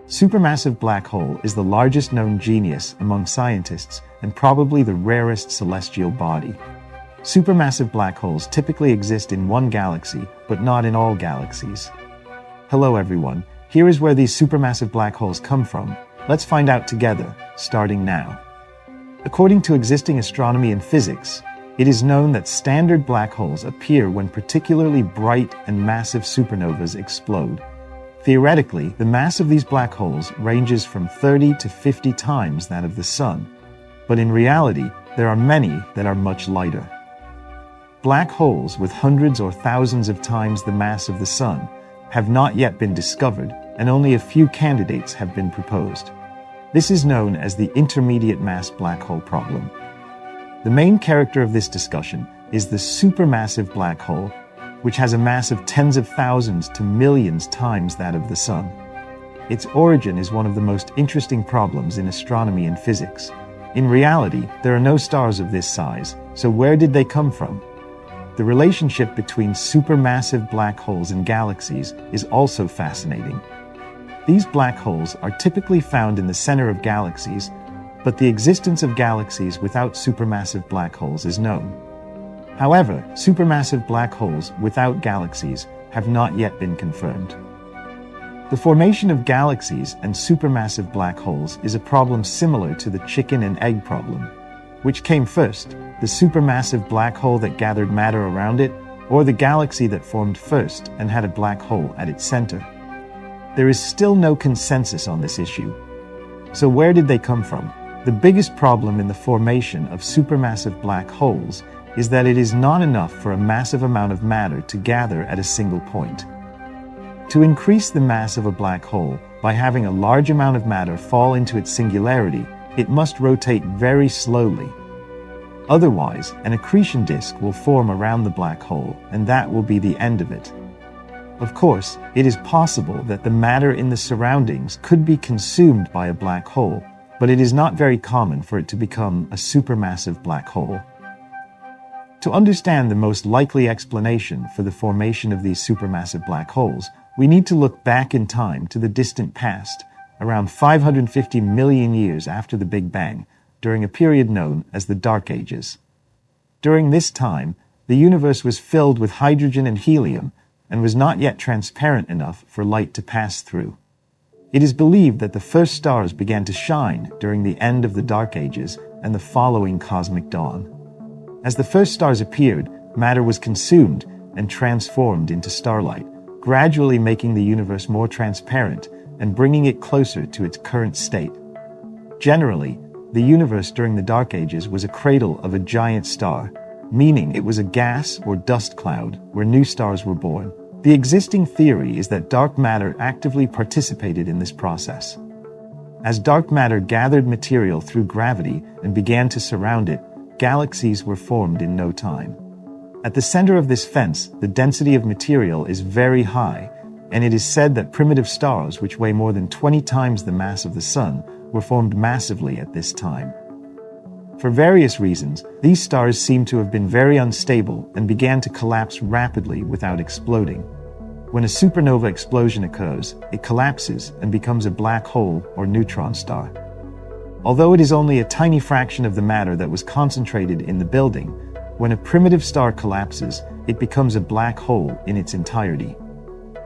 Supermassive black hole is the largest known genius among scientists and probably the rarest celestial body. Supermassive black holes typically exist in one galaxy, but not in all galaxies. Hello everyone, here is where these supermassive black holes come from. Let's find out together, starting now. According to existing astronomy and physics, it is known that standard black holes appear when particularly bright and massive supernovas explode. Theoretically, the mass of these black holes ranges from 30 to 50 times that of the Sun, but in reality, there are many that are much lighter. Black holes with hundreds or thousands of times the mass of the Sun have not yet been discovered, and only a few candidates have been proposed. This is known as the intermediate mass black hole problem. The main character of this discussion is the supermassive black hole, which has a mass of tens of thousands to millions times that of the Sun. Its origin is one of the most interesting problems in astronomy and physics. In reality, there are no stars of this size, so where did they come from? The relationship between supermassive black holes and galaxies is also fascinating. These black holes are typically found in the center of galaxies, but the existence of galaxies without supermassive black holes is known. However, supermassive black holes without galaxies have not yet been confirmed. The formation of galaxies and supermassive black holes is a problem similar to the chicken and egg problem. Which came first, the supermassive black hole that gathered matter around it, or the galaxy that formed first and had a black hole at its center? There is still no consensus on this issue. So where did they come from? The biggest problem in the formation of supermassive black holes is that it is not enough for a massive amount of matter to gather at a single point. To increase the mass of a black hole by having a large amount of matter fall into its singularity, it must rotate very slowly. Otherwise, an accretion disk will form around the black hole, and that will be the end of it. Of course, it is possible that the matter in the surroundings could be consumed by a black hole, but it is not very common for it to become a supermassive black hole. To understand the most likely explanation for the formation of these supermassive black holes, we need to look back in time to the distant past, around 550 million years after the Big Bang, during a period known as the Dark Ages. During this time, the universe was filled with hydrogen and helium and was not yet transparent enough for light to pass through. It is believed that the first stars began to shine during the end of the Dark Ages and the following cosmic dawn. As the first stars appeared, matter was consumed and transformed into starlight, gradually making the universe more transparent and bringing it closer to its current state. Generally, the universe during the Dark Ages was a cradle of a giant star, meaning it was a gas or dust cloud where new stars were born. The existing theory is that dark matter actively participated in this process. As dark matter gathered material through gravity and began to surround it, galaxies were formed in no time. At the center of this fence, the density of material is very high, and it is said that primitive stars, which weigh more than 20 times the mass of the Sun, were formed massively at this time. For various reasons, these stars seem to have been very unstable and began to collapse rapidly without exploding. When a supernova explosion occurs, it collapses and becomes a black hole or neutron star. Although it is only a tiny fraction of the matter that was concentrated in the building, when a primitive star collapses, it becomes a black hole in its entirety.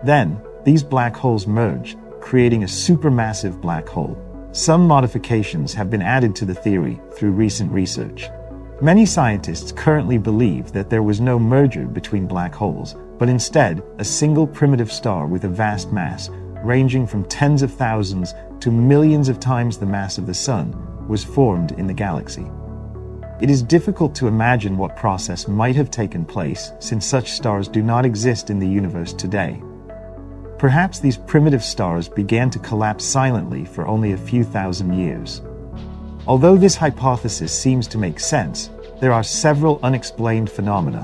Then, these black holes merge, creating a supermassive black hole. Some modifications have been added to the theory through recent research. Many scientists currently believe that there was no merger between black holes, but instead a single primitive star with a vast mass, ranging from tens of thousands to millions of times the mass of the Sun, was formed in the galaxy. It is difficult to imagine what process might have taken place since such stars do not exist in the universe today. Perhaps these primitive stars began to collapse silently for only a few thousand years. Although this hypothesis seems to make sense, there are several unexplained phenomena.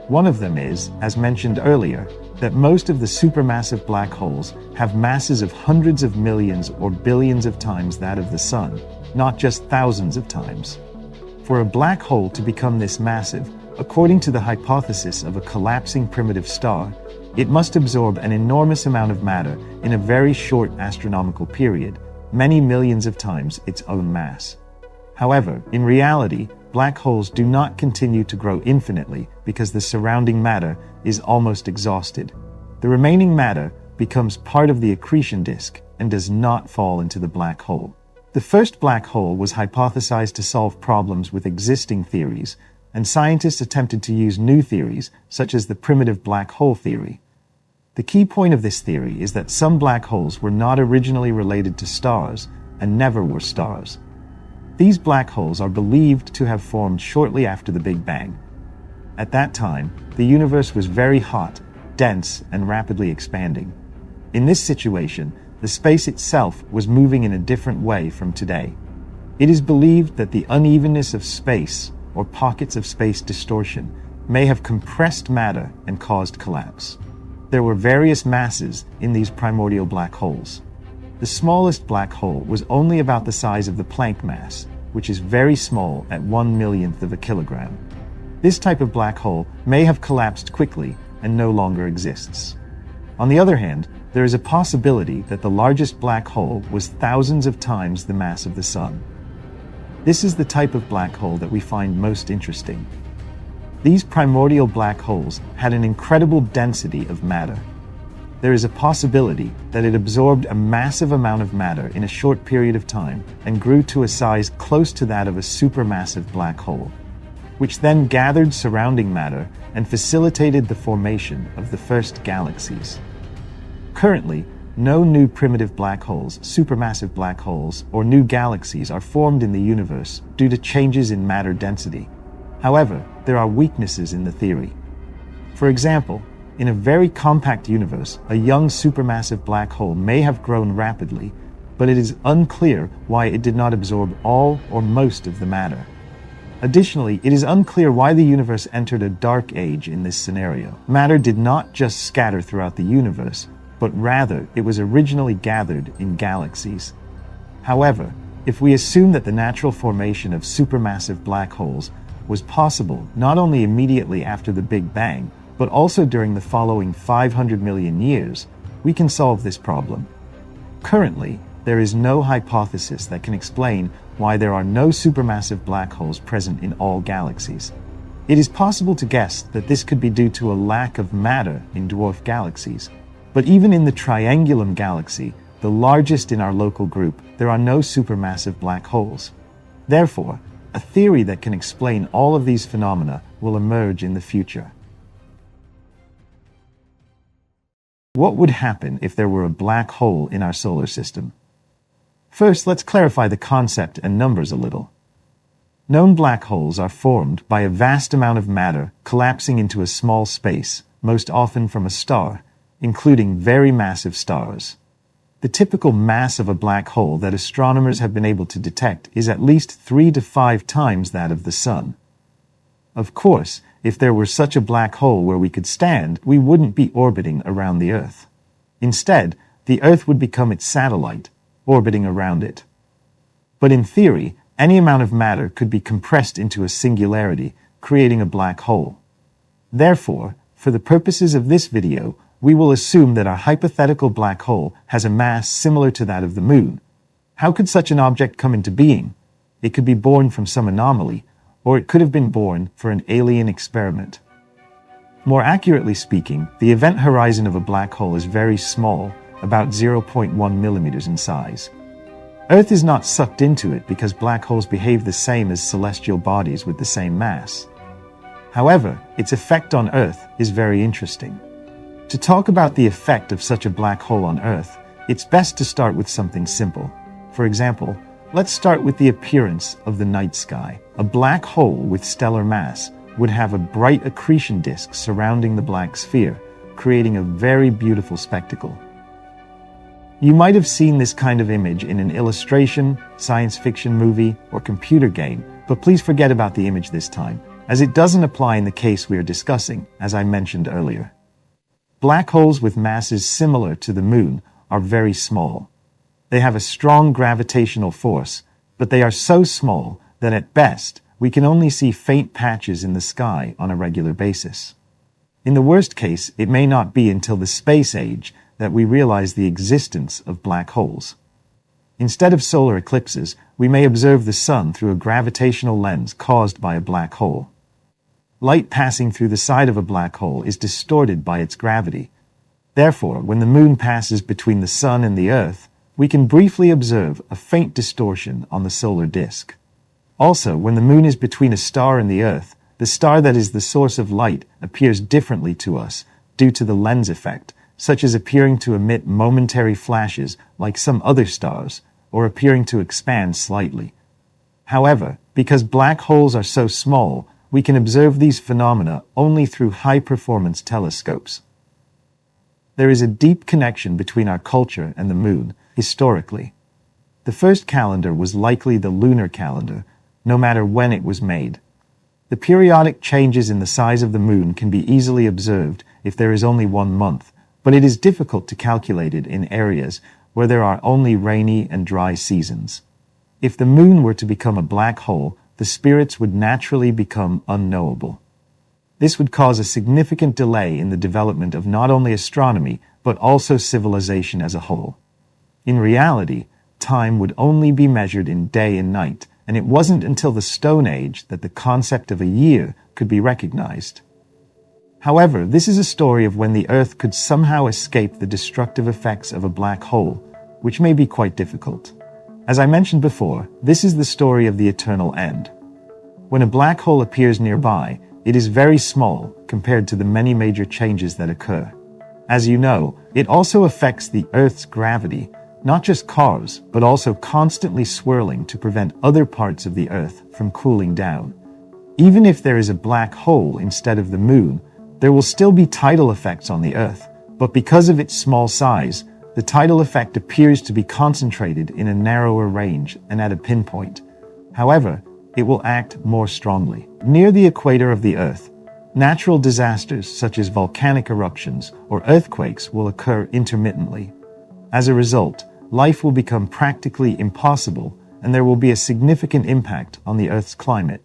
One of them is, as mentioned earlier, that most of the supermassive black holes have masses of hundreds of millions or billions of times that of the Sun, not just thousands of times. For a black hole to become this massive, according to the hypothesis of a collapsing primitive star, it must absorb an enormous amount of matter in a very short astronomical period, many millions of times its own mass. However, in reality, black holes do not continue to grow infinitely because the surrounding matter is almost exhausted. The remaining matter becomes part of the accretion disk and does not fall into the black hole. The first black hole was hypothesized to solve problems with existing theories, and scientists attempted to use new theories, such as the primitive black hole theory. The key point of this theory is that some black holes were not originally related to stars and never were stars. These black holes are believed to have formed shortly after the Big Bang. At that time, the universe was very hot, dense, and rapidly expanding. In this situation, the space itself was moving in a different way from today. It is believed that the unevenness of space, or pockets of space distortion, may have compressed matter and caused collapse. There were various masses in these primordial black holes. The smallest black hole was only about the size of the Planck mass, which is very small at 1/1,000,000th of a kilogram. This type of black hole may have collapsed quickly and no longer exists. On the other hand, there is a possibility that the largest black hole was thousands of times the mass of the Sun. This is the type of black hole that we find most interesting. These primordial black holes had an incredible density of matter. There is a possibility that it absorbed a massive amount of matter in a short period of time and grew to a size close to that of a supermassive black hole, which then gathered surrounding matter and facilitated the formation of the first galaxies. Currently, no new primitive black holes, supermassive black holes, or new galaxies are formed in the universe due to changes in matter density. However, there are weaknesses in the theory. For example, in a very compact universe, a young supermassive black hole may have grown rapidly, but it is unclear why it did not absorb all or most of the matter. Additionally, it is unclear why the universe entered a dark age in this scenario. Matter did not just scatter throughout the universe, but rather it was originally gathered in galaxies. However, if we assume that the natural formation of supermassive black holes was possible not only immediately after the Big Bang, but also during the following 500 million years, we can solve this problem. Currently, there is no hypothesis that can explain why there are no supermassive black holes present in all galaxies. It is possible to guess that this could be due to a lack of matter in dwarf galaxies. But even in the Triangulum galaxy, the largest in our local group, there are no supermassive black holes. Therefore, a theory that can explain all of these phenomena will emerge in the future. What would happen if there were a black hole in our solar system? First, let's clarify the concept and numbers a little. Known black holes are formed by a vast amount of matter collapsing into a small space, most often from a star, including very massive stars. The typical mass of a black hole that astronomers have been able to detect is at least 3 to 5 times that of the Sun. Of course, if there were such a black hole where we could stand, we wouldn't be orbiting around the Earth. Instead, the Earth would become its satellite, orbiting around it. But in theory, any amount of matter could be compressed into a singularity, creating a black hole. Therefore, for the purposes of this video, we will assume that our hypothetical black hole has a mass similar to that of the Moon. How could such an object come into being? It could be born from some anomaly, or it could have been born for an alien experiment. More accurately speaking, the event horizon of a black hole is very small, about 0.1 millimeters in size. Earth is not sucked into it because black holes behave the same as celestial bodies with the same mass. However, its effect on Earth is very interesting. To talk about the effect of such a black hole on Earth, it's best to start with something simple. For example, let's start with the appearance of the night sky. A black hole with stellar mass would have a bright accretion disk surrounding the black sphere, creating a very beautiful spectacle. You might have seen this kind of image in an illustration, science fiction movie, or computer game, but please forget about the image this time, as it doesn't apply in the case we are discussing, as I mentioned earlier. Black holes with masses similar to the Moon are very small. They have a strong gravitational force, but they are so small that at best, we can only see faint patches in the sky on a regular basis. In the worst case, it may not be until the space age that we realize the existence of black holes. Instead of solar eclipses, we may observe the sun through a gravitational lens caused by a black hole. Light passing through the side of a black hole is distorted by its gravity. Therefore, when the moon passes between the sun and the Earth, we can briefly observe a faint distortion on the solar disk. Also, when the moon is between a star and the Earth, the star that is the source of light appears differently to us due to the lens effect, such as appearing to emit momentary flashes like some other stars, or appearing to expand slightly. However, because black holes are so small, we can observe these phenomena only through high-performance telescopes. There is a deep connection between our culture and the moon, historically. The first calendar was likely the lunar calendar, no matter when it was made. The periodic changes in the size of the moon can be easily observed if there is only 1 month, but it is difficult to calculate it in areas where there are only rainy and dry seasons. If the moon were to become a black hole, the spirits would naturally become unknowable. This would cause a significant delay in the development of not only astronomy, but also civilization as a whole. In reality, time would only be measured in day and night, and it wasn't until the Stone Age that the concept of a year could be recognized. However, this is a story of when the Earth could somehow escape the destructive effects of a black hole, which may be quite difficult. As I mentioned before, this is the story of the eternal end. When a black hole appears nearby, it is very small compared to the many major changes that occur. As you know, it also affects the Earth's gravity, not just cars, but also constantly swirling to prevent other parts of the Earth from cooling down. Even if there is a black hole instead of the moon, there will still be tidal effects on the Earth, but because of its small size, the tidal effect appears to be concentrated in a narrower range and at a pinpoint. However, it will act more strongly. Near the equator of the Earth, natural disasters such as volcanic eruptions or earthquakes will occur intermittently. As a result, life will become practically impossible, and there will be a significant impact on the Earth's climate.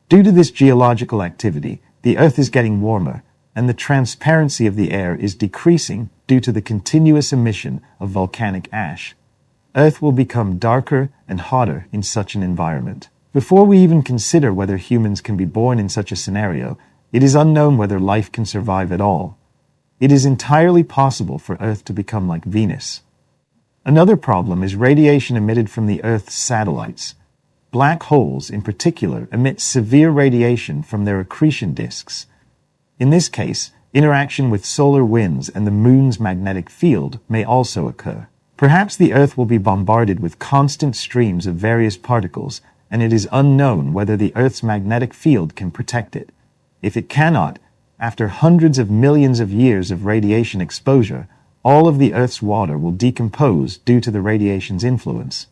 Due to this geological activity, the Earth is getting warmer, and the transparency of the air is decreasing due to the continuous emission of volcanic ash. Earth will become darker and hotter in such an environment. Before we even consider whether humans can be born in such a scenario, it is unknown whether life can survive at all. It is entirely possible for Earth to become like Venus. Another problem is radiation emitted from the Earth's satellites. Black holes, in particular, emit severe radiation from their accretion disks. In this case, interaction with solar winds and the moon's magnetic field may also occur. Perhaps the Earth will be bombarded with constant streams of various particles, and it is unknown whether the Earth's magnetic field can protect it. If it cannot, after hundreds of millions of years of radiation exposure, all of the Earth's water will decompose due to the radiation's influence.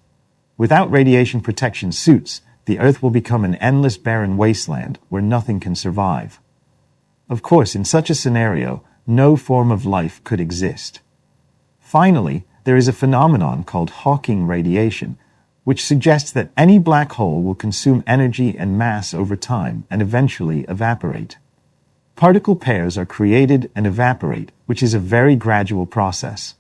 Without radiation protection suits, the Earth will become an endless barren wasteland where nothing can survive. Of course, in such a scenario, no form of life could exist. Finally, there is a phenomenon called Hawking radiation, which suggests that any black hole will consume energy and mass over time and eventually evaporate. Particle pairs are created and evaporate, which is a very gradual process.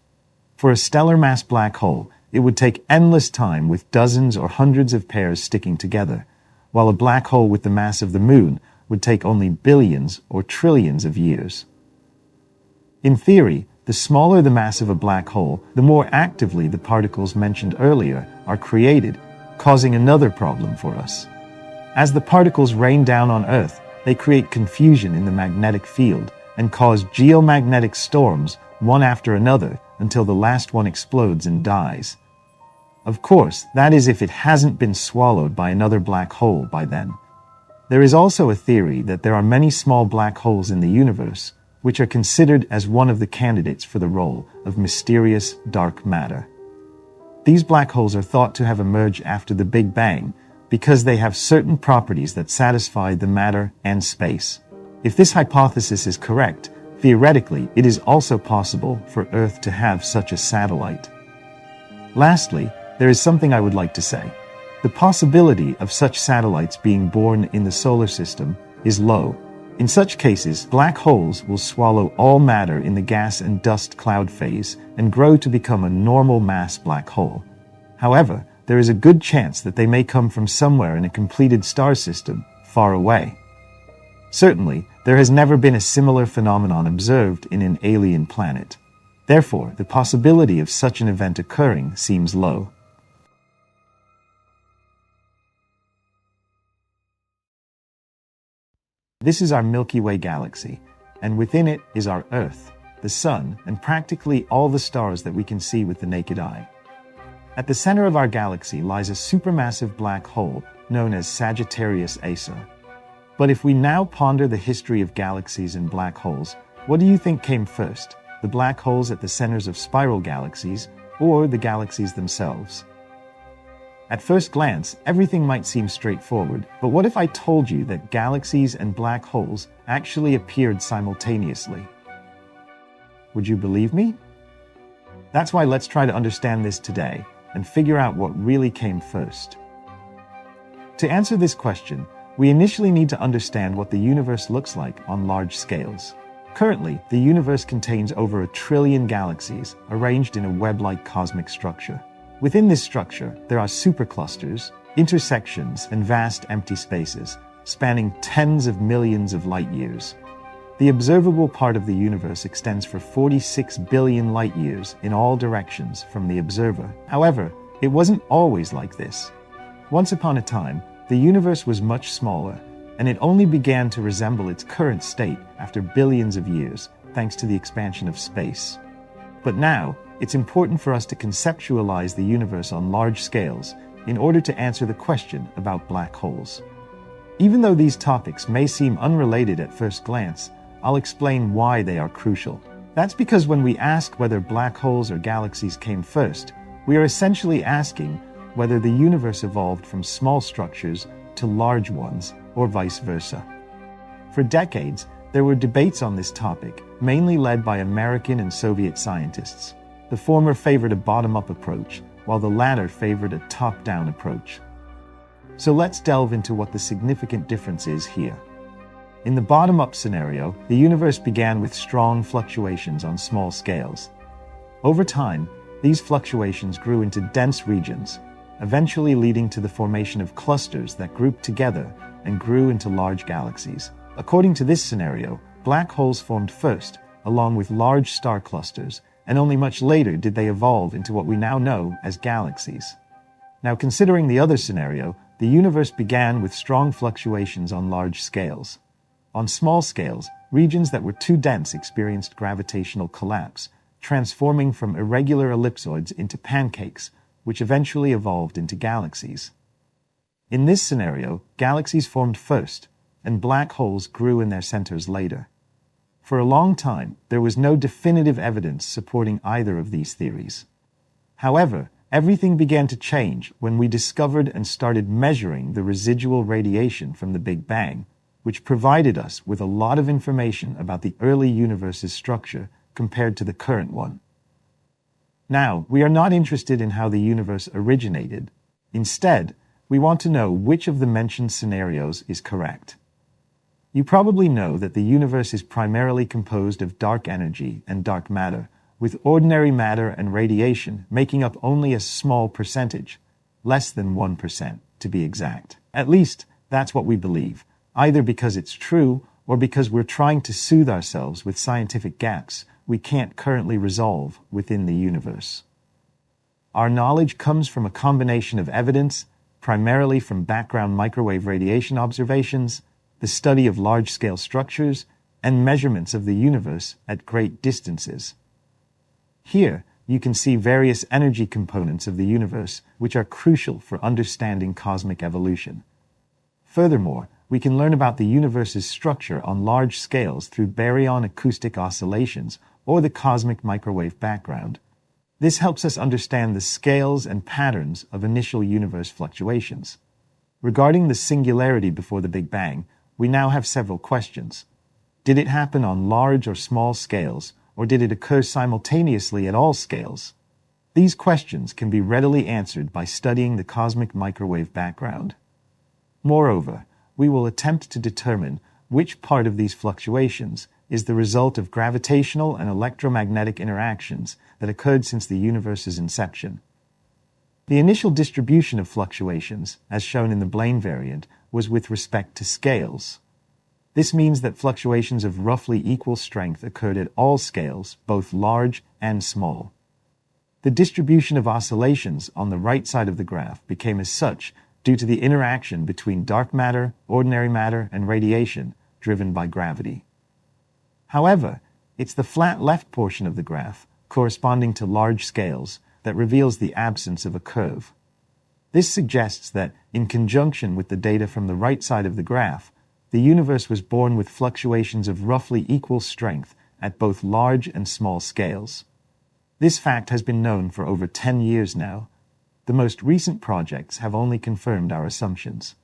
For a stellar mass black hole, it would take endless time with dozens or hundreds of pairs sticking together, while a black hole with the mass of the moon would take only billions or trillions of years. In theory, the smaller the mass of a black hole, the more actively the particles mentioned earlier are created, causing another problem for us. As the particles rain down on Earth, they create confusion in the magnetic field and cause geomagnetic storms one after another until the last one explodes and dies. Of course, that is if it hasn't been swallowed by another black hole by then. There is also a theory that there are many small black holes in the universe, which are considered as one of the candidates for the role of mysterious dark matter. These black holes are thought to have emerged after the Big Bang because they have certain properties that satisfy the matter and space. If this hypothesis is correct, theoretically, it is also possible for Earth to have such a satellite. Lastly, there is something I would like to say. The possibility of such satellites being born in the solar system is low. In such cases, black holes will swallow all matter in the gas and dust cloud phase and grow to become a normal mass black hole. However, there is a good chance that they may come from somewhere in a completed star system far away. Certainly, there has never been a similar phenomenon observed in an alien planet. Therefore, the possibility of such an event occurring seems low. This is our Milky Way galaxy, and within it is our Earth, the Sun, and practically all the stars that we can see with the naked eye. At the center of our galaxy lies a supermassive black hole known as Sagittarius A. But if we now ponder the history of galaxies and black holes, what do you think came first, the black holes at the centers of spiral galaxies, or the galaxies themselves? At first glance, everything might seem straightforward, but what if I told you that galaxies and black holes actually appeared simultaneously? Would you believe me? That's why let's try to understand this today and figure out what really came first. To answer this question, we initially need to understand what the universe looks like on large scales. Currently, the universe contains over 1 trillion galaxies arranged in a web-like cosmic structure. Within this structure, there are superclusters, intersections, and vast empty spaces, spanning tens of millions of light years. The observable part of the universe extends for 46 billion light years in all directions from the observer. However, it wasn't always like this. Once upon a time, the universe was much smaller, and it only began to resemble its current state after billions of years, thanks to the expansion of space. But now, it's important for us to conceptualize the universe on large scales in order to answer the question about black holes. Even though these topics may seem unrelated at first glance, I'll explain why they are crucial. That's because when we ask whether black holes or galaxies came first, we are essentially asking whether the universe evolved from small structures to large ones, or vice versa. For decades, there were debates on this topic, mainly led by American and Soviet scientists. The former favored a bottom-up approach, while the latter favored a top-down approach. So let's delve into what the significant difference is here. In the bottom-up scenario, the universe began with strong fluctuations on small scales. Over time, these fluctuations grew into dense regions, eventually leading to the formation of clusters that grouped together and grew into large galaxies. According to this scenario, black holes formed first, along with large star clusters, and only much later did they evolve into what we now know as galaxies. Now, considering the other scenario, the universe began with strong fluctuations on large scales. On small scales, regions that were too dense experienced gravitational collapse, transforming from irregular ellipsoids into pancakes, which eventually evolved into galaxies. In this scenario, galaxies formed first, and black holes grew in their centers later. For a long time, there was no definitive evidence supporting either of these theories. However, everything began to change when we discovered and started measuring the residual radiation from the Big Bang, which provided us with a lot of information about the early universe's structure compared to the current one. Now, we are not interested in how the universe originated. Instead, we want to know which of the mentioned scenarios is correct. You probably know that the universe is primarily composed of dark energy and dark matter, with ordinary matter and radiation making up only a small percentage, less than 1% to be exact. At least, that's what we believe, either because it's true or because we're trying to soothe ourselves with scientific gaps we can't currently resolve within the universe. Our knowledge comes from a combination of evidence, primarily from background microwave radiation observations, the study of large-scale structures, and measurements of the universe at great distances. Here, you can see various energy components of the universe which are crucial for understanding cosmic evolution. Furthermore, we can learn about the universe's structure on large scales through baryon acoustic oscillations or the cosmic microwave background. This helps us understand the scales and patterns of initial universe fluctuations. Regarding the singularity before the Big Bang, we now have several questions. Did it happen on large or small scales, or did it occur simultaneously at all scales? These questions can be readily answered by studying the cosmic microwave background. Moreover, we will attempt to determine which part of these fluctuations is the result of gravitational and electromagnetic interactions that occurred since the universe's inception. The initial distribution of fluctuations, as shown in the Blaine variant, was with respect to scales. This means that fluctuations of roughly equal strength occurred at all scales, both large and small. The distribution of oscillations on the right side of the graph became as such due to the interaction between dark matter, ordinary matter, and radiation driven by gravity. However, it's the flat left portion of the graph, corresponding to large scales, that reveals the absence of a curve. This suggests that, in conjunction with the data from the right side of the graph, the universe was born with fluctuations of roughly equal strength at both large and small scales. This fact has been known for over 10 years now. The most recent projects have only confirmed our assumptions.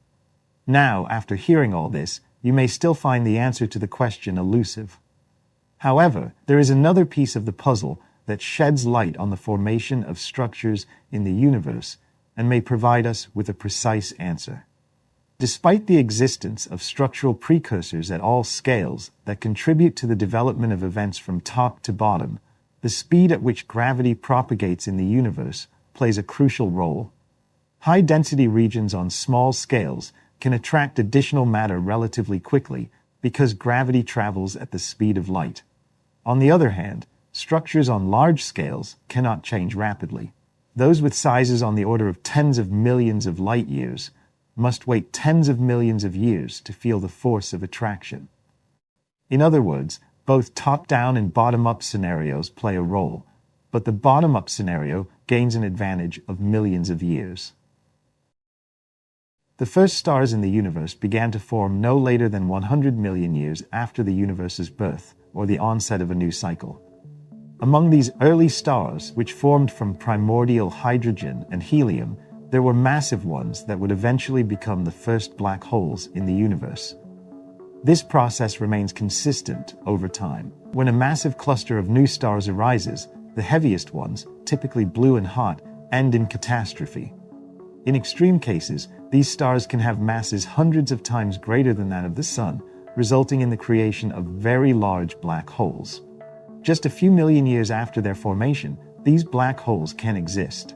Now, after hearing all this, you may still find the answer to the question elusive. However, there is another piece of the puzzle that sheds light on the formation of structures in the universe and may provide us with a precise answer. Despite the existence of structural precursors at all scales that contribute to the development of events from top to bottom, the speed at which gravity propagates in the universe plays a crucial role. High-density regions on small scales can attract additional matter relatively quickly because gravity travels at the speed of light. On the other hand, structures on large scales cannot change rapidly. Those with sizes on the order of tens of millions of light years must wait tens of millions of years to feel the force of attraction. In other words, both top-down and bottom-up scenarios play a role, but the bottom-up scenario gains an advantage of millions of years. The first stars in the universe began to form no later than 100 million years after the universe's birth, or the onset of a new cycle. Among these early stars, which formed from primordial hydrogen and helium, there were massive ones that would eventually become the first black holes in the universe. This process remains consistent over time. When a massive cluster of new stars arises, the heaviest ones, typically blue and hot, end in catastrophe. In extreme cases, these stars can have masses hundreds of times greater than that of the Sun, resulting in the creation of very large black holes. Just a few million years after their formation, these black holes can exist.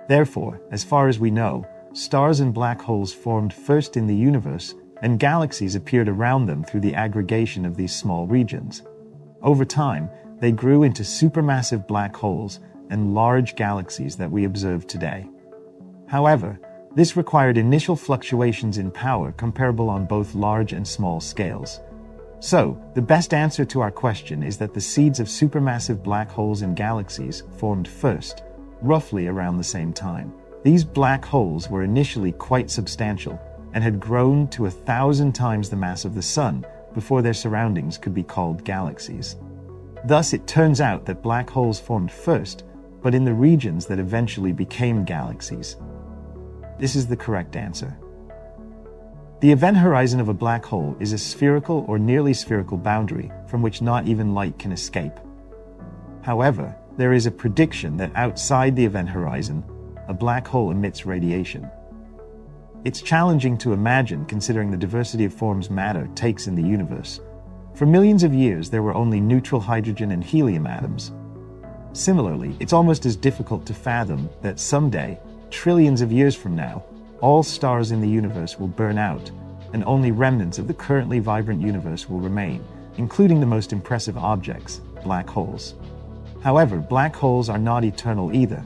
Therefore, as far as we know, stars and black holes formed first in the universe, and galaxies appeared around them through the aggregation of these small regions. Over time, they grew into supermassive black holes and large galaxies that we observe today. However, this required initial fluctuations in power comparable on both large and small scales. So, the best answer to our question is that the seeds of supermassive black holes in galaxies formed first, roughly around the same time. These black holes were initially quite substantial and had grown to 1,000 times the mass of the Sun before their surroundings could be called galaxies. Thus, it turns out that black holes formed first, but in the regions that eventually became galaxies. This is the correct answer. The event horizon of a black hole is a spherical or nearly spherical boundary from which not even light can escape. However, there is a prediction that outside the event horizon, a black hole emits radiation. It's challenging to imagine considering the diversity of forms matter takes in the universe. For millions of years, there were only neutral hydrogen and helium atoms. Similarly, it's almost as difficult to fathom that someday, trillions of years from now, all stars in the universe will burn out, and only remnants of the currently vibrant universe will remain, including the most impressive objects, black holes. However, black holes are not eternal either.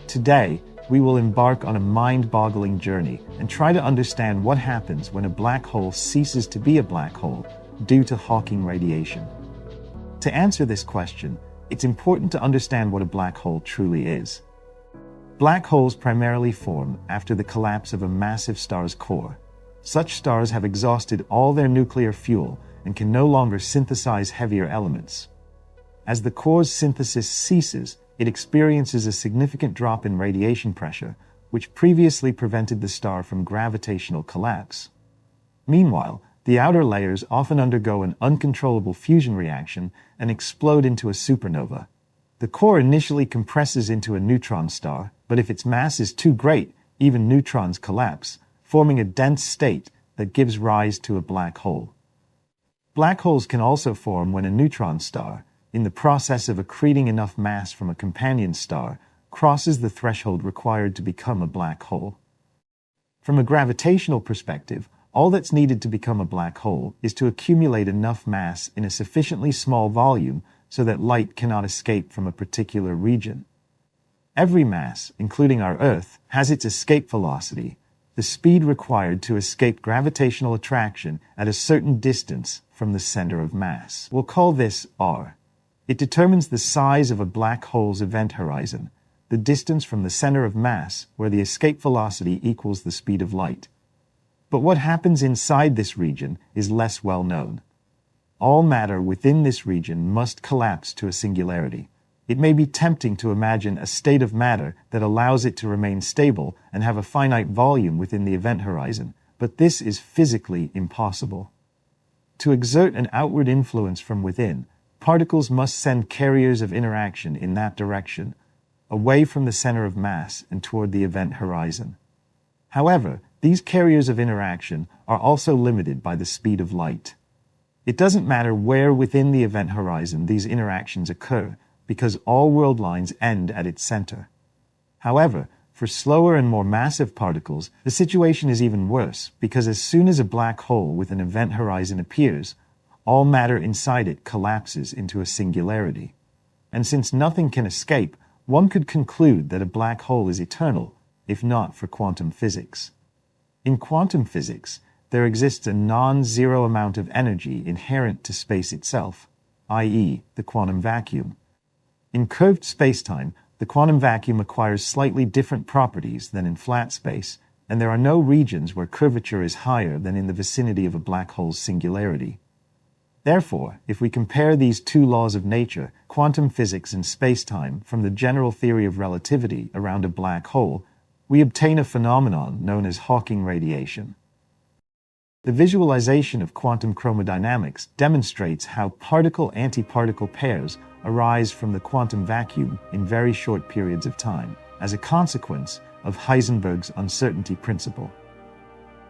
Today, we will embark on a mind-boggling journey and try to understand what happens when a black hole ceases to be a black hole due to Hawking radiation. To answer this question, it's important to understand what a black hole truly is. Black holes primarily form after the collapse of a massive star's core. Such stars have exhausted all their nuclear fuel and can no longer synthesize heavier elements. As the core's synthesis ceases, it experiences a significant drop in radiation pressure, which previously prevented the star from gravitational collapse. Meanwhile, the outer layers often undergo an uncontrollable fusion reaction and explode into a supernova. The core initially compresses into a neutron star, but if its mass is too great, even neutrons collapse, forming a dense state that gives rise to a black hole. Black holes can also form when a neutron star, in the process of accreting enough mass from a companion star, crosses the threshold required to become a black hole. From a gravitational perspective, all that's needed to become a black hole is to accumulate enough mass in a sufficiently small volume so that light cannot escape from a particular region. Every mass, including our Earth, has its escape velocity, the speed required to escape gravitational attraction at a certain distance from the center of mass. We'll call this r. It determines the size of a black hole's event horizon, the distance from the center of mass where the escape velocity equals the speed of light. But what happens inside this region is less well known. All matter within this region must collapse to a singularity. It may be tempting to imagine a state of matter that allows it to remain stable and have a finite volume within the event horizon, but this is physically impossible. To exert an outward influence from within, particles must send carriers of interaction in that direction, away from the center of mass and toward the event horizon. However, these carriers of interaction are also limited by the speed of light. It doesn't matter where within the event horizon these interactions occur, because all world lines end at its center. However, for slower and more massive particles, the situation is even worse, because as soon as a black hole with an event horizon appears, all matter inside it collapses into a singularity. And since nothing can escape, one could conclude that a black hole is eternal, if not for quantum physics. In quantum physics, there exists a non-zero amount of energy inherent to space itself, i.e., the quantum vacuum. In curved spacetime, the quantum vacuum acquires slightly different properties than in flat space, and there are no regions where curvature is higher than in the vicinity of a black hole's singularity. Therefore, if we compare these two laws of nature, quantum physics and spacetime, from the general theory of relativity around a black hole, we obtain a phenomenon known as Hawking radiation. The visualization of quantum chromodynamics demonstrates how particle-antiparticle pairs arise from the quantum vacuum in very short periods of time, as a consequence of Heisenberg's uncertainty principle.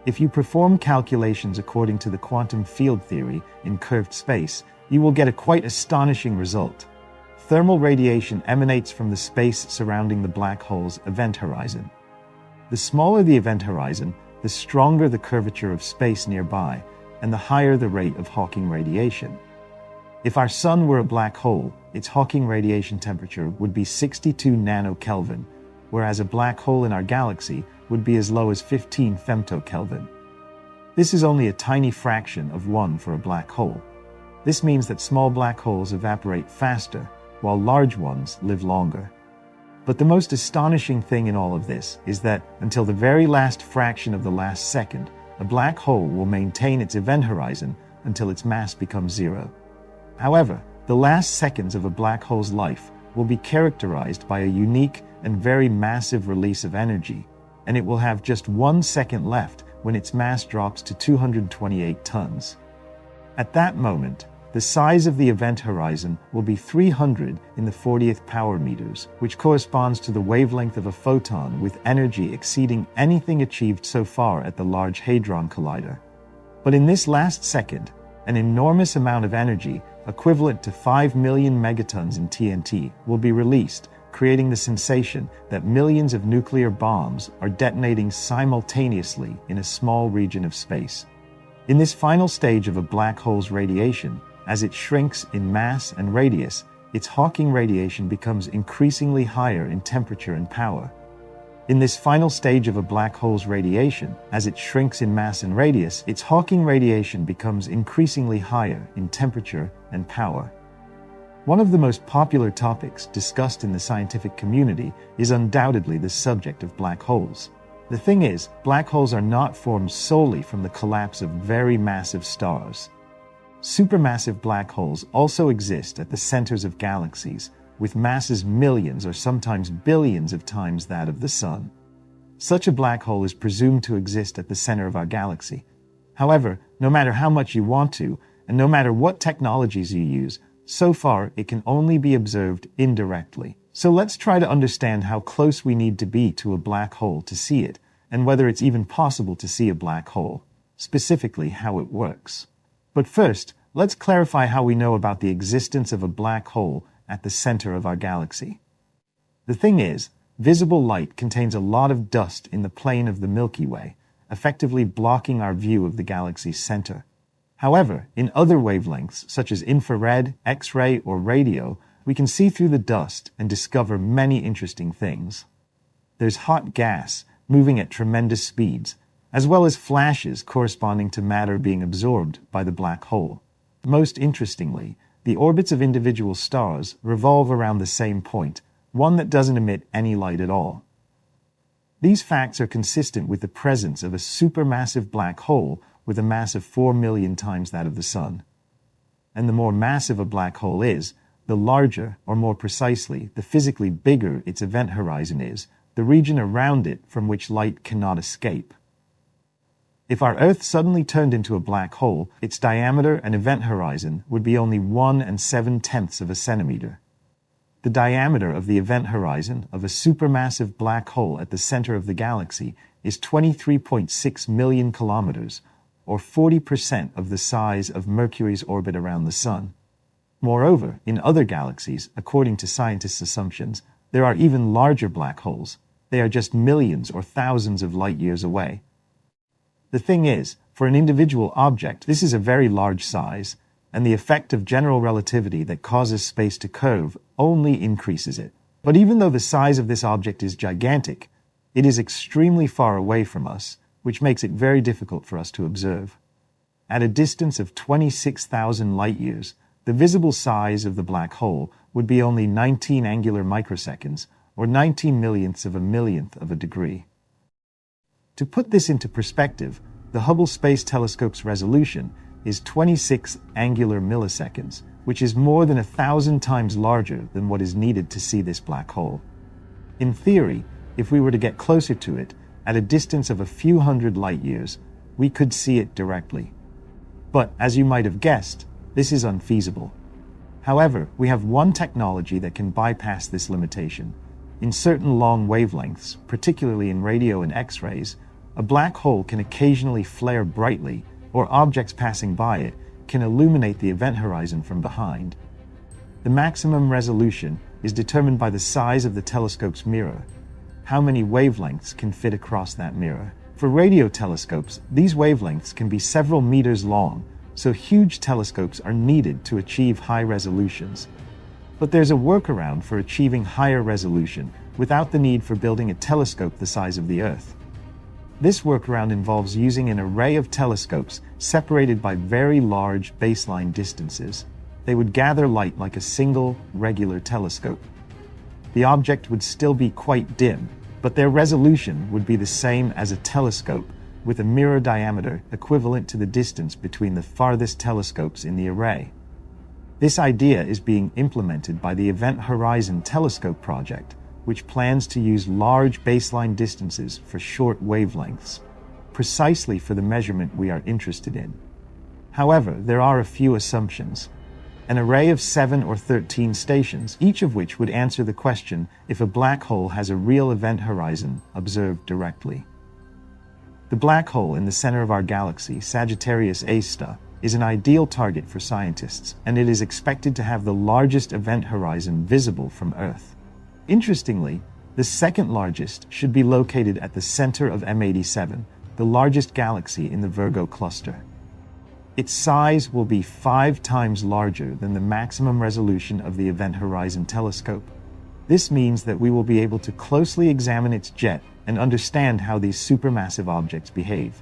If you perform calculations according to the quantum field theory in curved space, you will get a quite astonishing result. Thermal radiation emanates from the space surrounding the black hole's event horizon. The smaller the event horizon, the stronger the curvature of space nearby, and the higher the rate of Hawking radiation. If our sun were a black hole, its Hawking radiation temperature would be 62 nanokelvin, whereas a black hole in our galaxy would be as low as 15 femtokelvin. This is only a tiny fraction of 1 for a black hole. This means that small black holes evaporate faster, while large ones live longer. But the most astonishing thing in all of this is that, until the very last fraction of the last second, a black hole will maintain its event horizon until its mass becomes zero. However, the last seconds of a black hole's life will be characterized by a unique and very massive release of energy, and it will have just 1 second left when its mass drops to 228 tons. At that moment, the size of the event horizon will be 300 in the 40th power meters, which corresponds to the wavelength of a photon with energy exceeding anything achieved so far at the Large Hadron Collider. But in this last second, an enormous amount of energy, equivalent to 5 million megatons in TNT, will be released, creating the sensation that millions of nuclear bombs are detonating simultaneously in a small region of space. In this final stage of a black hole's radiation, as it shrinks in mass and radius, its Hawking radiation becomes increasingly higher in temperature and power. In this final stage of a black hole's radiation, as it shrinks in mass and radius, its Hawking radiation becomes increasingly higher in temperature and power. One of the most popular topics discussed in the scientific community is undoubtedly the subject of black holes. The thing is, black holes are not formed solely from the collapse of very massive stars. Supermassive black holes also exist at the centers of galaxies, with masses millions or sometimes billions of times that of the Sun. Such a black hole is presumed to exist at the center of our galaxy. However, no matter how much you want to, and no matter what technologies you use, so far it can only be observed indirectly. So let's try to understand how close we need to be to a black hole to see it, and whether it's even possible to see a black hole, specifically how it works. But first, let's clarify how we know about the existence of a black hole at the center of our galaxy. The thing is, visible light contains a lot of dust in the plane of the Milky Way, effectively blocking our view of the galaxy's center. However, in other wavelengths, such as infrared, X-ray, or radio, we can see through the dust and discover many interesting things. There's hot gas moving at tremendous speeds, as well as flashes corresponding to matter being absorbed by the black hole. Most interestingly, the orbits of individual stars revolve around the same point, one that doesn't emit any light at all. These facts are consistent with the presence of a supermassive black hole with a mass of 4 million times that of the Sun. And the more massive a black hole is, the larger, or more precisely, the physically bigger its event horizon is, the region around it from which light cannot escape. If our Earth suddenly turned into a black hole, its diameter and event horizon would be only 1 7/10 of a centimeter. The diameter of the event horizon of a supermassive black hole at the center of the galaxy is 23.6 million kilometers, or 40% of the size of Mercury's orbit around the Sun. Moreover, in other galaxies, according to scientists' assumptions, there are even larger black holes. They are just millions or thousands of light years away. The thing is, for an individual object, this is a very large size, and the effect of general relativity that causes space to curve only increases it. But even though the size of this object is gigantic, it is extremely far away from us, which makes it very difficult for us to observe. At a distance of 26,000 light-years, the visible size of the black hole would be only 19 angular microseconds, or 19 millionths of a millionth of a degree. To put this into perspective, the Hubble Space Telescope's resolution is 26 angular milliseconds, which is more than 1,000 times larger than what is needed to see this black hole. In theory, if we were to get closer to it, at a distance of a few hundred light-years, we could see it directly. But, as you might have guessed, this is unfeasible. However, we have one technology that can bypass this limitation. In certain long wavelengths, particularly in radio and X-rays, a black hole can occasionally flare brightly, or objects passing by it can illuminate the event horizon from behind. The maximum resolution is determined by the size of the telescope's mirror. How many wavelengths can fit across that mirror? For radio telescopes, these wavelengths can be several meters long, so huge telescopes are needed to achieve high resolutions. But there's a workaround for achieving higher resolution without the need for building a telescope the size of the Earth. This workaround involves using an array of telescopes separated by very large baseline distances. They would gather light like a single, regular telescope. The object would still be quite dim, but their resolution would be the same as a telescope, with a mirror diameter equivalent to the distance between the farthest telescopes in the array. This idea is being implemented by the Event Horizon Telescope project, which plans to use large baseline distances for short wavelengths, precisely for the measurement we are interested in. However, there are a few assumptions. An array of 7 or 13 stations, each of which would answer the question if a black hole has a real event horizon observed directly. The black hole in the center of our galaxy, Sagittarius A*, is an ideal target for scientists, and it is expected to have the largest event horizon visible from Earth. Interestingly, the second largest should be located at the center of M87, the largest galaxy in the Virgo cluster. Its size will be 5 times larger than the maximum resolution of the Event Horizon Telescope. This means that we will be able to closely examine its jet and understand how these supermassive objects behave.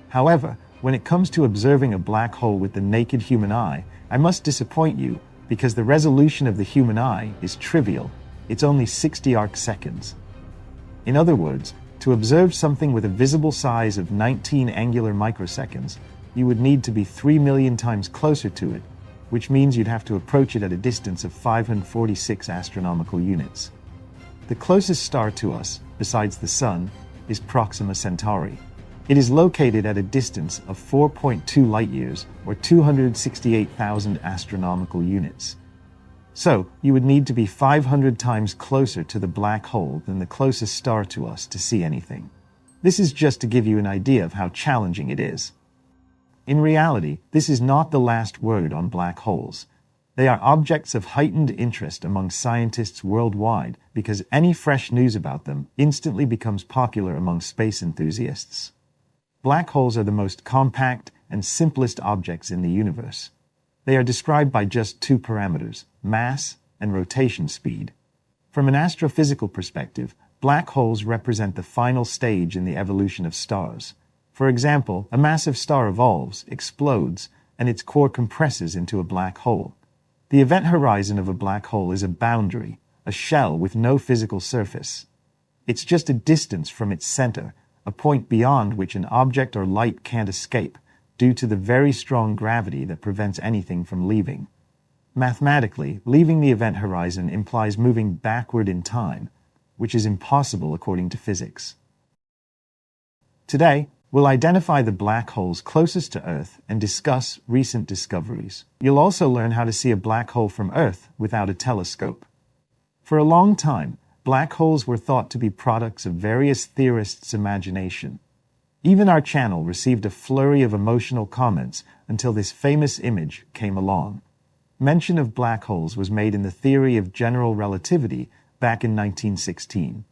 However, when it comes to observing a black hole with the naked human eye, I must disappoint you because the resolution of the human eye is trivial. It's only 60 arc-seconds. In other words, to observe something with a visible size of 19 angular microseconds, you would need to be 3 million times closer to it, which means you'd have to approach it at a distance of 546 astronomical units. The closest star to us, besides the Sun, is Proxima Centauri. It is located at a distance of 4.2 light-years, or 268,000 astronomical units. So, you would need to be 500 times closer to the black hole than the closest star to us to see anything. This is just to give you an idea of how challenging it is. In reality, this is not the last word on black holes. They are objects of heightened interest among scientists worldwide because any fresh news about them instantly becomes popular among space enthusiasts. Black holes are the most compact and simplest objects in the universe. They are described by just two parameters, mass and rotation speed. From an astrophysical perspective, black holes represent the final stage in the evolution of stars. For example, a massive star evolves, explodes, and its core compresses into a black hole. The event horizon of a black hole is a boundary, a shell with no physical surface. It's just a distance from its center, a point beyond which an object or light can't escape, due to the very strong gravity that prevents anything from leaving. Mathematically, leaving the event horizon implies moving backward in time, which is impossible according to physics. Today, we'll identify the black holes closest to Earth and discuss recent discoveries. You'll also learn how to see a black hole from Earth without a telescope. For a long time, black holes were thought to be products of various theorists' imagination. Even our channel received a flurry of emotional comments until this famous image came along. Mention of black holes was made in the theory of general relativity back in 1916.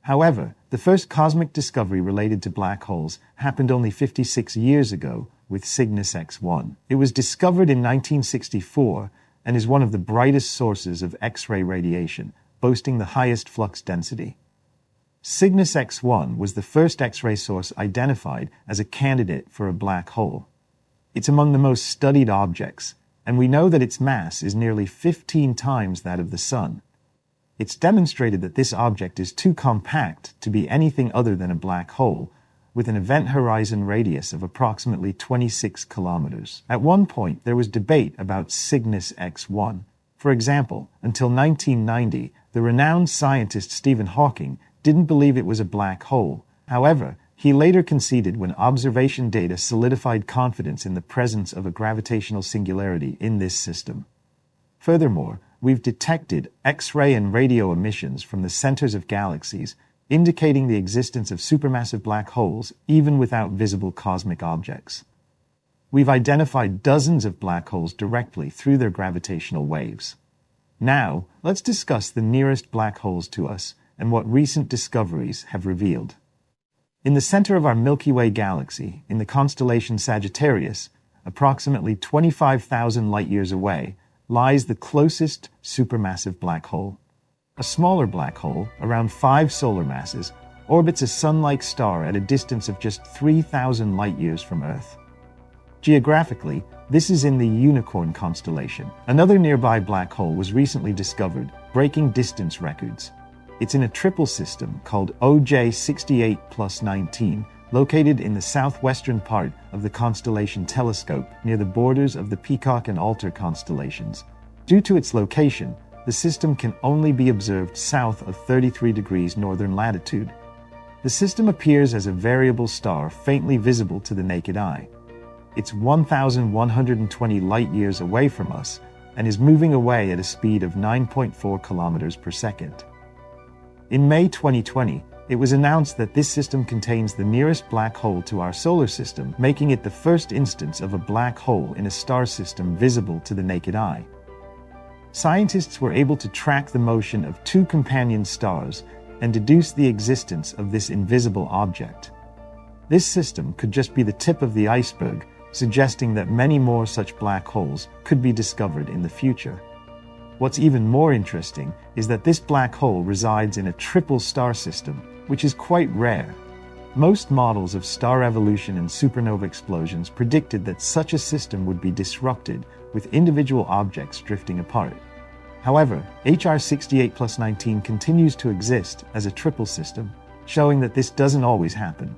However, the first cosmic discovery related to black holes happened only 56 years ago with Cygnus X1. It was discovered in 1964 and is one of the brightest sources of X-ray radiation, boasting the highest flux density. Cygnus X1 was the first X-ray source identified as a candidate for a black hole. It's among the most studied objects, and we know that its mass is nearly 15 times that of the Sun. It's demonstrated that this object is too compact to be anything other than a black hole, with an event horizon radius of approximately 26 kilometers. At one point, there was debate about Cygnus X1. For example, until 1990, the renowned scientist Stephen Hawking didn't believe it was a black hole. However, he later conceded when observation data solidified confidence in the presence of a gravitational singularity in this system. Furthermore, we've detected X-ray and radio emissions from the centers of galaxies, indicating the existence of supermassive black holes even without visible cosmic objects. We've identified dozens of black holes directly through their gravitational waves. Now, let's discuss the nearest black holes to us and what recent discoveries have revealed. In the center of our Milky Way galaxy, in the constellation Sagittarius, approximately 25,000 light-years away, lies the closest supermassive black hole. A smaller black hole, around 5 solar masses, orbits a sun-like star at a distance of just 3,000 light-years from Earth. Geographically, this is in the Unicorn constellation. Another nearby black hole was recently discovered, breaking distance records. It's in a triple system called OJ 68+19, located in the southwestern part of the constellation Telescope near the borders of the Peacock and Altar constellations. Due to its location, the system can only be observed south of 33 degrees northern latitude. The system appears as a variable star faintly visible to the naked eye. It's 1,120 light-years away from us and is moving away at a speed of 9.4 kilometers per second. In May 2020, it was announced that this system contains the nearest black hole to our solar system, making it the first instance of a black hole in a star system visible to the naked eye. Scientists were able to track the motion of 2 companion stars and deduce the existence of this invisible object. This system could just be the tip of the iceberg, suggesting that many more such black holes could be discovered in the future. What's even more interesting is that this black hole resides in a triple star system, which is quite rare. Most models of star evolution and supernova explosions predicted that such a system would be disrupted, with individual objects drifting apart. However, HR 68+19 continues to exist as a triple system, showing that this doesn't always happen.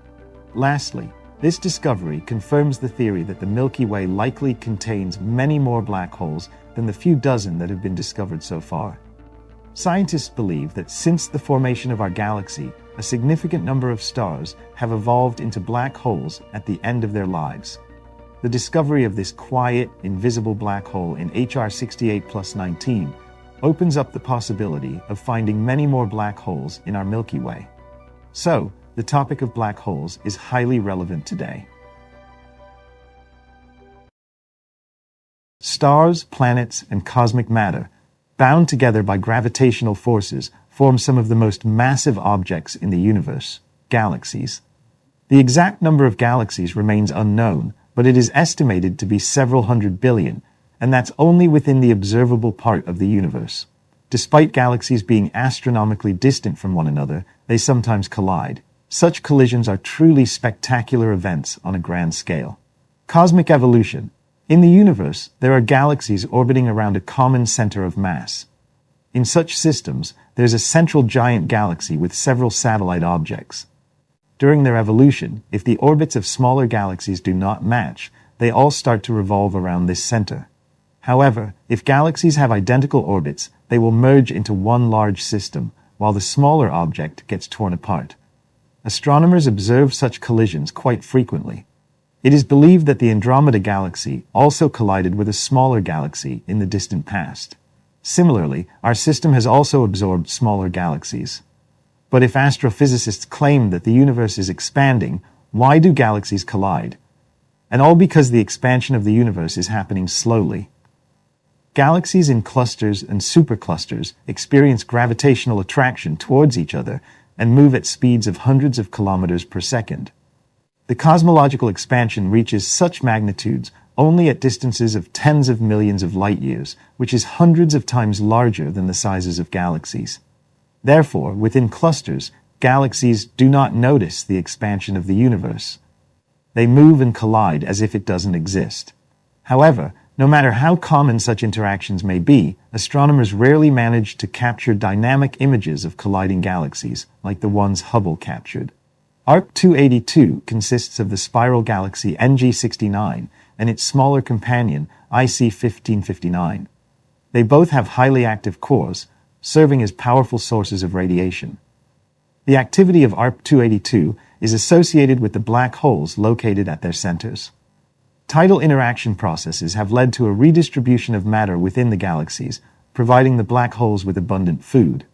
Lastly, this discovery confirms the theory that the Milky Way likely contains many more black holes than the few dozen that have been discovered so far. Scientists believe that since the formation of our galaxy, a significant number of stars have evolved into black holes at the end of their lives. The discovery of this quiet, invisible black hole in HR 68+19 opens up the possibility of finding many more black holes in our Milky Way. So, the topic of black holes is highly relevant today. Stars, planets, and cosmic matter, bound together by gravitational forces, form some of the most massive objects in the universe, galaxies. The exact number of galaxies remains unknown, but it is estimated to be several hundred billion, and that's only within the observable part of the universe. Despite galaxies being astronomically distant from one another, they sometimes collide. Such collisions are truly spectacular events on a grand scale. Cosmic evolution. In the universe, there are galaxies orbiting around a common center of mass. In such systems, there's a central giant galaxy with several satellite objects. During their evolution, if the orbits of smaller galaxies do not match, they all start to revolve around this center. However, if galaxies have identical orbits, they will merge into one large system, while the smaller object gets torn apart. Astronomers observe such collisions quite frequently. It is believed that the Andromeda Galaxy also collided with a smaller galaxy in the distant past. Similarly, our system has also absorbed smaller galaxies. But if astrophysicists claim that the universe is expanding, why do galaxies collide? And all because the expansion of the universe is happening slowly. Galaxies in clusters and superclusters experience gravitational attraction towards each other and move at speeds of hundreds of kilometers per second. The cosmological expansion reaches such magnitudes only at distances of tens of millions of light years, which is hundreds of times larger than the sizes of galaxies. Therefore, within clusters, galaxies do not notice the expansion of the universe. They move and collide as if it doesn't exist. However, no matter how common such interactions may be, astronomers rarely manage to capture dynamic images of colliding galaxies, like the ones Hubble captured. ARC-282 consists of the spiral galaxy NG69 and its smaller companion, IC-1559. They both have highly active cores, serving as powerful sources of radiation. The activity of ARC-282 is associated with the black holes located at their centers. Tidal interaction processes have led to a redistribution of matter within the galaxies, providing the black holes with abundant food.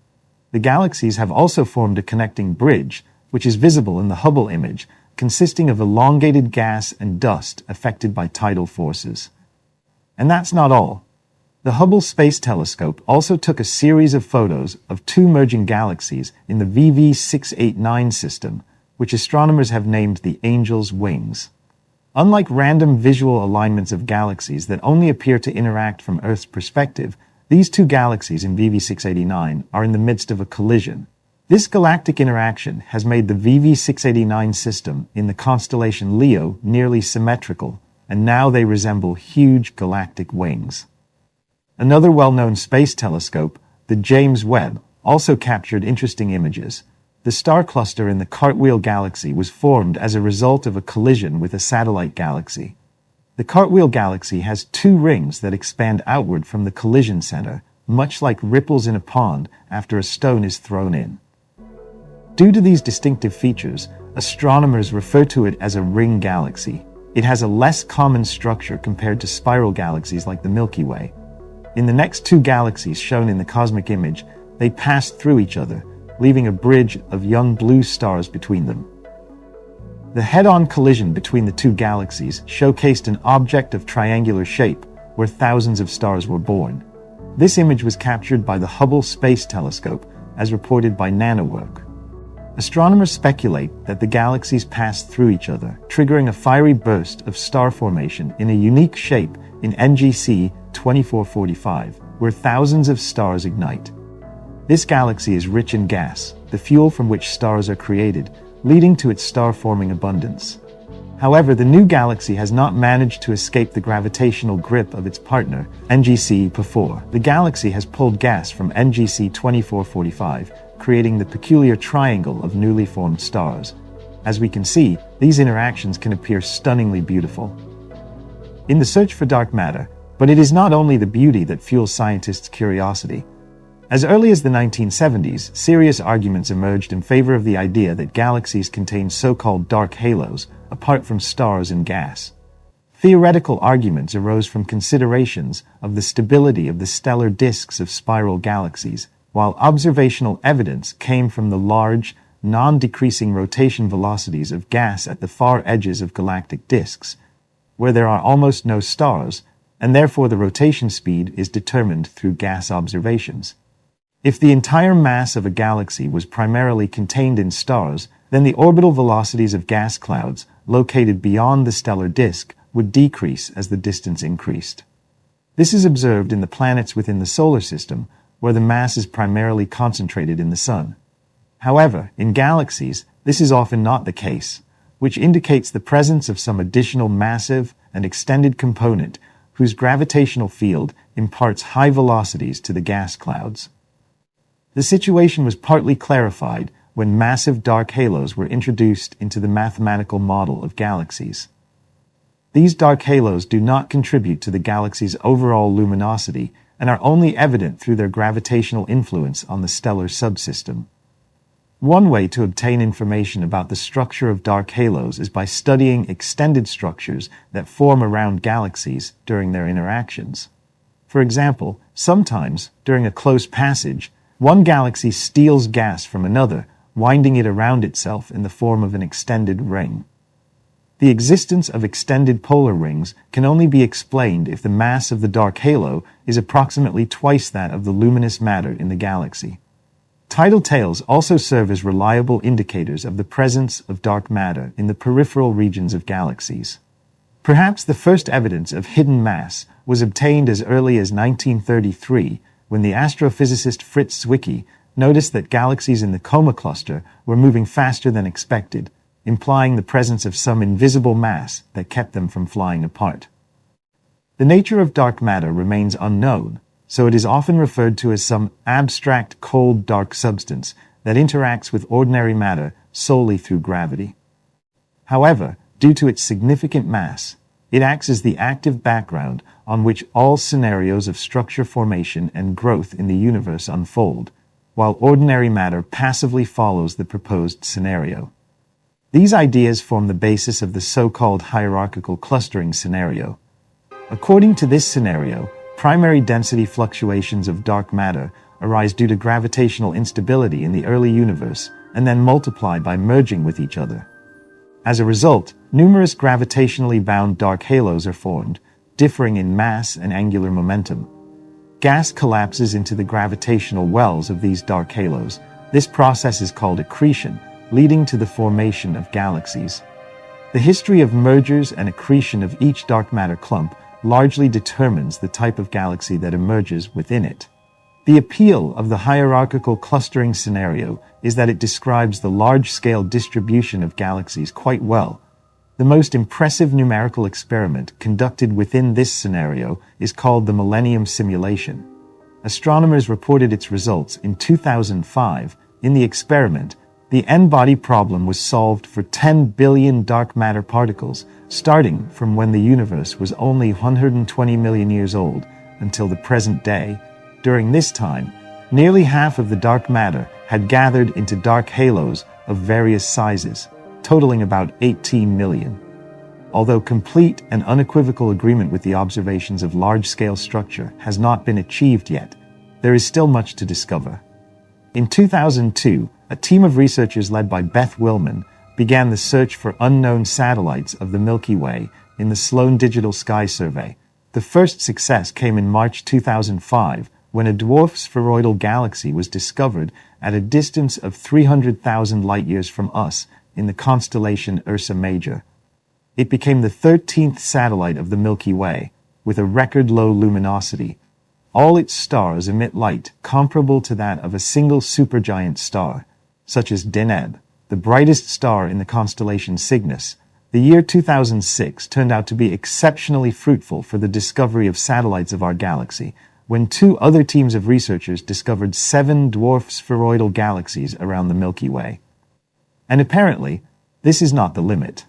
The galaxies have also formed a connecting bridge, which is visible in the Hubble image, consisting of elongated gas and dust affected by tidal forces. And that's not all. The Hubble Space Telescope also took a series of photos of two merging galaxies in the VV689 system, which astronomers have named the Angel's Wings. Unlike random visual alignments of galaxies that only appear to interact from Earth's perspective, these two galaxies in VV689 are in the midst of a collision. This galactic interaction has made the VV689 system in the constellation Leo nearly symmetrical, and now they resemble huge galactic wings. Another well-known space telescope, the James Webb, also captured interesting images. The star cluster in the Cartwheel Galaxy was formed as a result of a collision with a satellite galaxy. The Cartwheel Galaxy has two rings that expand outward from the collision center, much like ripples in a pond after a stone is thrown in. Due to these distinctive features, astronomers refer to it as a ring galaxy. It has a less common structure compared to spiral galaxies like the Milky Way. In the next two galaxies shown in the cosmic image, they pass through each other, leaving a bridge of young blue stars between them. The head-on collision between the two galaxies showcased an object of triangular shape where thousands of stars were born. This image was captured by the Hubble Space Telescope, as reported by NanoWork. Astronomers speculate that the galaxies passed through each other, triggering a fiery burst of star formation in a unique shape in NGC 2445, where thousands of stars ignite. This galaxy is rich in gas, the fuel from which stars are created, leading to its star-forming abundance. However, the new galaxy has not managed to escape the gravitational grip of its partner, NGC 24. The galaxy has pulled gas from NGC 2445, creating the peculiar triangle of newly formed stars. As we can see, these interactions can appear stunningly beautiful. In the search for dark matter, but it is not only the beauty that fuels scientists' curiosity. As early as the 1970s, serious arguments emerged in favor of the idea that galaxies contain so-called dark halos, apart from stars and gas. Theoretical arguments arose from considerations of the stability of the stellar disks of spiral galaxies, while observational evidence came from the large, non-decreasing rotation velocities of gas at the far edges of galactic disks. Where there are almost no stars, and therefore the rotation speed is determined through gas observations. If the entire mass of a galaxy was primarily contained in stars, then the orbital velocities of gas clouds located beyond the stellar disk would decrease as the distance increased. This is observed in the planets within the solar system, where the mass is primarily concentrated in the Sun. However, in galaxies, this is often not the case, which indicates the presence of some additional massive and extended component whose gravitational field imparts high velocities to the gas clouds. The situation was partly clarified when massive dark halos were introduced into the mathematical model of galaxies. These dark halos do not contribute to the galaxy's overall luminosity and are only evident through their gravitational influence on the stellar subsystem. One way to obtain information about the structure of dark halos is by studying extended structures that form around galaxies during their interactions. For example, sometimes, during a close passage, one galaxy steals gas from another, winding it around itself in the form of an extended ring. The existence of extended polar rings can only be explained if the mass of the dark halo is approximately twice that of the luminous matter in the galaxy. Tidal tails also serve as reliable indicators of the presence of dark matter in the peripheral regions of galaxies. Perhaps the first evidence of hidden mass was obtained as early as 1933, when the astrophysicist Fritz Zwicky noticed that galaxies in the Coma cluster were moving faster than expected, implying the presence of some invisible mass that kept them from flying apart. The nature of dark matter remains unknown, so it is often referred to as some abstract cold dark substance that interacts with ordinary matter solely through gravity. However, due to its significant mass, it acts as the active background on which all scenarios of structure formation and growth in the universe unfold, while ordinary matter passively follows the proposed scenario. These ideas form the basis of the so-called hierarchical clustering scenario. According to this scenario, primary density fluctuations of dark matter arise due to gravitational instability in the early universe and then multiply by merging with each other. As a result, numerous gravitationally bound dark halos are formed, differing in mass and angular momentum. Gas collapses into the gravitational wells of these dark halos. This process is called accretion, leading to the formation of galaxies. The history of mergers and accretion of each dark matter clump largely determines the type of galaxy that emerges within it. The appeal of the hierarchical clustering scenario is that it describes the large-scale distribution of galaxies quite well. The most impressive numerical experiment conducted within this scenario is called the Millennium Simulation. Astronomers reported its results in 2005. In the experiment, the n-body problem was solved for 10 billion dark matter particles, starting from when the universe was only 120 million years old until the present day. During this time, nearly half of the dark matter had gathered into dark halos of various sizes, totaling about 18 million. Although complete and unequivocal agreement with the observations of large-scale structure has not been achieved yet, there is still much to discover. In 2002, a team of researchers led by Beth Willman began the search for unknown satellites of the Milky Way in the Sloan Digital Sky Survey. The first success came in March 2005, when a dwarf spheroidal galaxy was discovered at a distance of 300,000 light-years from us in the constellation Ursa Major. It became the 13th satellite of the Milky Way, with a record-low luminosity. All its stars emit light comparable to that of a single supergiant star, such as Deneb, the brightest star in the constellation Cygnus. The year 2006 turned out to be exceptionally fruitful for the discovery of satellites of our galaxy, when two other teams of researchers discovered 7 dwarf spheroidal galaxies around the Milky Way. And apparently, this is not the limit.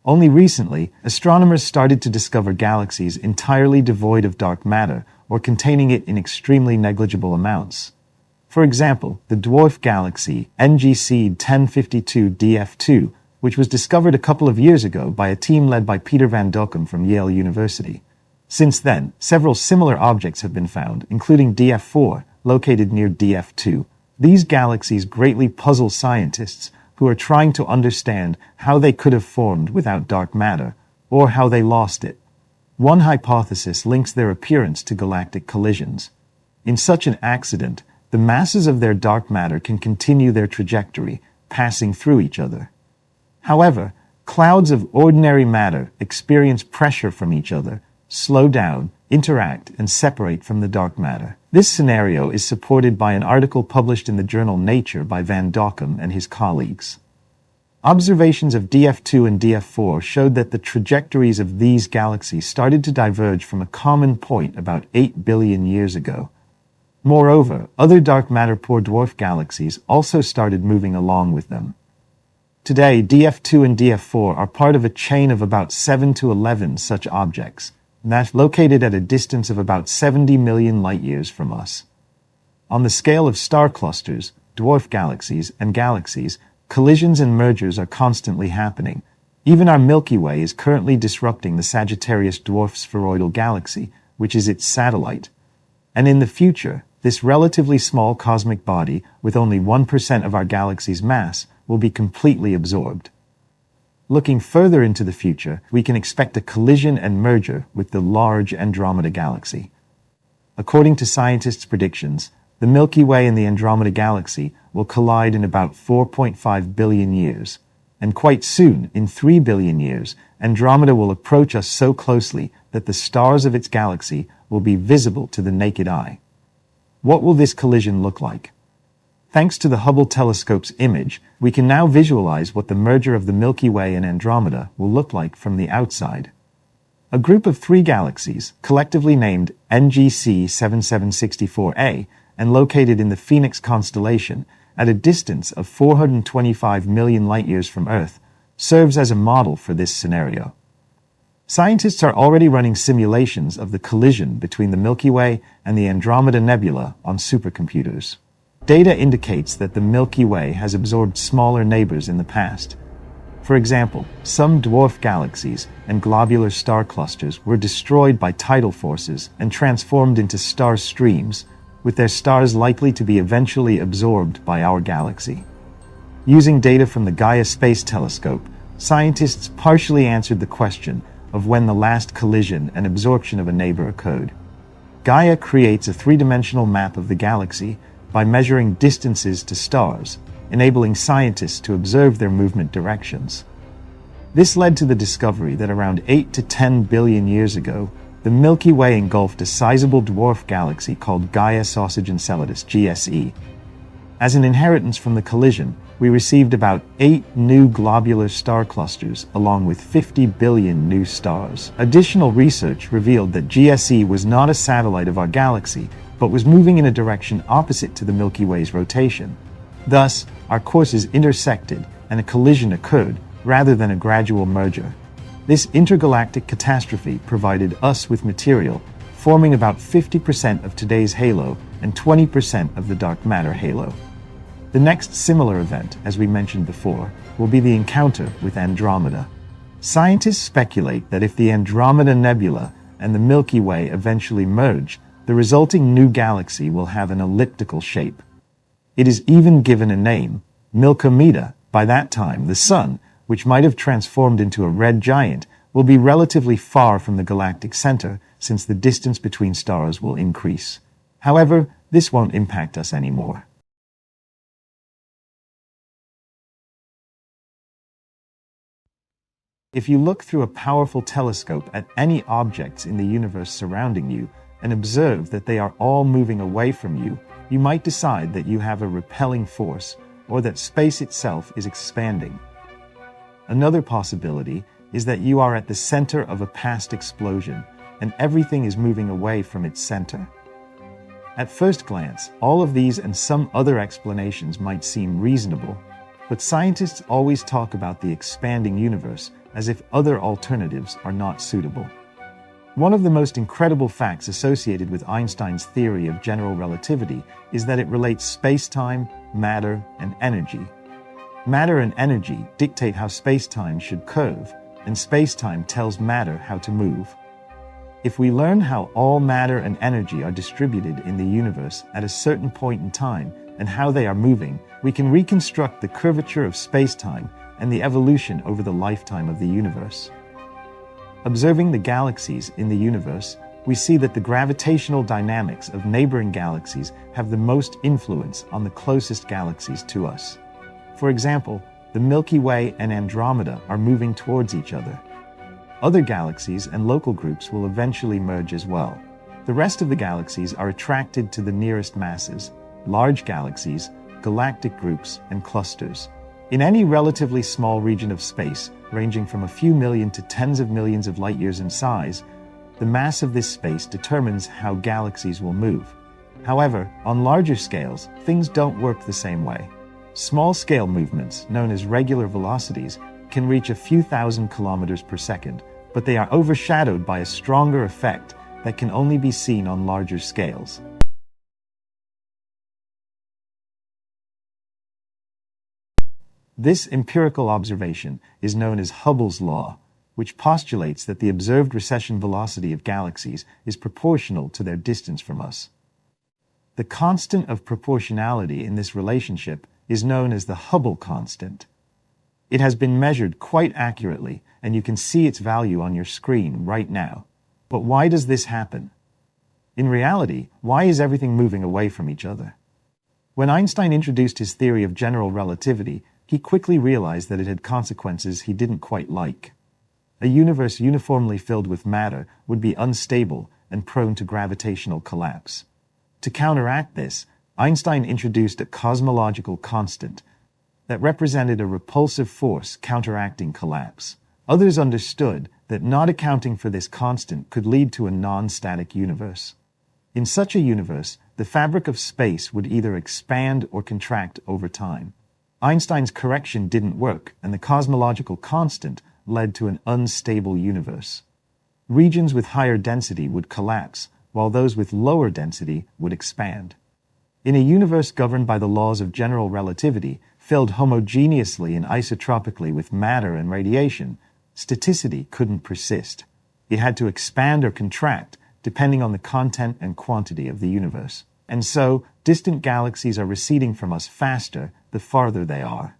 Only recently, astronomers started to discover galaxies entirely devoid of dark matter or containing it in extremely negligible amounts. For example, the dwarf galaxy NGC 1052 DF2, which was discovered a couple of years ago by a team led by Peter van Dokkum from Yale University. Since then, several similar objects have been found, including DF4, located near DF2. These galaxies greatly puzzle scientists who are trying to understand how they could have formed without dark matter, or how they lost it. One hypothesis links their appearance to galactic collisions. In such an accident, the masses of their dark matter can continue their trajectory, passing through each other. However, clouds of ordinary matter experience pressure from each other, slow down, interact, and separate from the dark matter. This scenario is supported by an article published in the journal Nature by Van Dockum and his colleagues. Observations of DF2 and DF4 showed that the trajectories of these galaxies started to diverge from a common point about 8 billion years ago. Moreover, other dark matter-poor dwarf galaxies also started moving along with them. Today, DF2 and DF4 are part of a chain of about 7 to 11 such objects, that located at a distance of about 70 million light-years from us. On the scale of star clusters, dwarf galaxies, and galaxies, collisions and mergers are constantly happening. Even our Milky Way is currently disrupting the Sagittarius dwarf spheroidal galaxy, which is its satellite. And in the future, this relatively small cosmic body, with only 1% of our galaxy's mass, will be completely absorbed. Looking further into the future, we can expect a collision and merger with the large Andromeda galaxy. According to scientists' predictions, the Milky Way and the Andromeda galaxy will collide in about 4.5 billion years, and quite soon, in 3 billion years, Andromeda will approach us so closely that the stars of its galaxy will be visible to the naked eye. What will this collision look like? Thanks to the Hubble telescope's image, we can now visualize what the merger of the Milky Way and Andromeda will look like from the outside. A group of 3 galaxies, collectively named NGC 7764A, and located in the Phoenix constellation, at a distance of 425 million light-years from Earth, serves as a model for this scenario. Scientists are already running simulations of the collision between the Milky Way and the Andromeda Nebula on supercomputers. Data indicates that the Milky Way has absorbed smaller neighbors in the past. For example, some dwarf galaxies and globular star clusters were destroyed by tidal forces and transformed into star streams, with their stars likely to be eventually absorbed by our galaxy. Using data from the Gaia Space Telescope, scientists partially answered the question of when the last collision and absorption of a neighbor occurred. Gaia creates a 3-dimensional map of the galaxy by measuring distances to stars, enabling scientists to observe their movement directions. This led to the discovery that around 8 to 10 billion years ago, the Milky Way engulfed a sizable dwarf galaxy called Gaia Sausage Enceladus, GSE. As an inheritance from the collision, we received about 8 new globular star clusters along with 50 billion new stars. Additional research revealed that GSE was not a satellite of our galaxy, but was moving in a direction opposite to the Milky Way's rotation. Thus, our courses intersected and a collision occurred rather than a gradual merger. This intergalactic catastrophe provided us with material, forming about 50% of today's halo and 20% of the dark matter halo. The next similar event, as we mentioned before, will be the encounter with Andromeda. Scientists speculate that if the Andromeda Nebula and the Milky Way eventually merge, the resulting new galaxy will have an elliptical shape. It is even given a name, Milkomeda. By that time, the Sun, which might have transformed into a red giant, will be relatively far from the galactic center, since the distance between stars will increase. However, this won't impact us anymore. If you look through a powerful telescope at any objects in the universe surrounding you and observe that they are all moving away from you, you might decide that you have a repelling force or that space itself is expanding. Another possibility is that you are at the center of a past explosion and everything is moving away from its center. At first glance, all of these and some other explanations might seem reasonable, but scientists always talk about the expanding universe as if other alternatives are not suitable. One of the most incredible facts associated with Einstein's theory of general relativity is that it relates space-time, matter, and energy. Matter and energy dictate how space-time should curve, and space-time tells matter how to move. If we learn how all matter and energy are distributed in the universe at a certain point in time and how they are moving, we can reconstruct the curvature of space-time and the evolution over the lifetime of the universe. Observing the galaxies in the universe, we see that the gravitational dynamics of neighboring galaxies have the most influence on the closest galaxies to us. For example, the Milky Way and Andromeda are moving towards each other. Other galaxies and local groups will eventually merge as well. The rest of the galaxies are attracted to the nearest masses, large galaxies, galactic groups, and clusters. In any relatively small region of space, ranging from a few million to tens of millions of light years in size, the mass of this space determines how galaxies will move. However, on larger scales, things don't work the same way. Small-scale movements, known as regular velocities, can reach a few thousand kilometers per second, but they are overshadowed by a stronger effect that can only be seen on larger scales. This empirical observation is known as Hubble's law, which postulates that the observed recession velocity of galaxies is proportional to their distance from us. The constant of proportionality in this relationship is known as the Hubble constant. It has been measured quite accurately, and you can see its value on your screen right now. But why does this happen? In reality, why is everything moving away from each other? When Einstein introduced his theory of general relativity, he quickly realized that it had consequences he didn't quite like. A universe uniformly filled with matter would be unstable and prone to gravitational collapse. To counteract this, Einstein introduced a cosmological constant that represented a repulsive force counteracting collapse. Others understood that not accounting for this constant could lead to a non-static universe. In such a universe, the fabric of space would either expand or contract over time. Einstein's correction didn't work, and the cosmological constant led to an unstable universe. Regions with higher density would collapse, while those with lower density would expand. In a universe governed by the laws of general relativity, filled homogeneously and isotropically with matter and radiation, staticity couldn't persist. It had to expand or contract, depending on the content and quantity of the universe. And so, distant galaxies are receding from us faster the farther they are.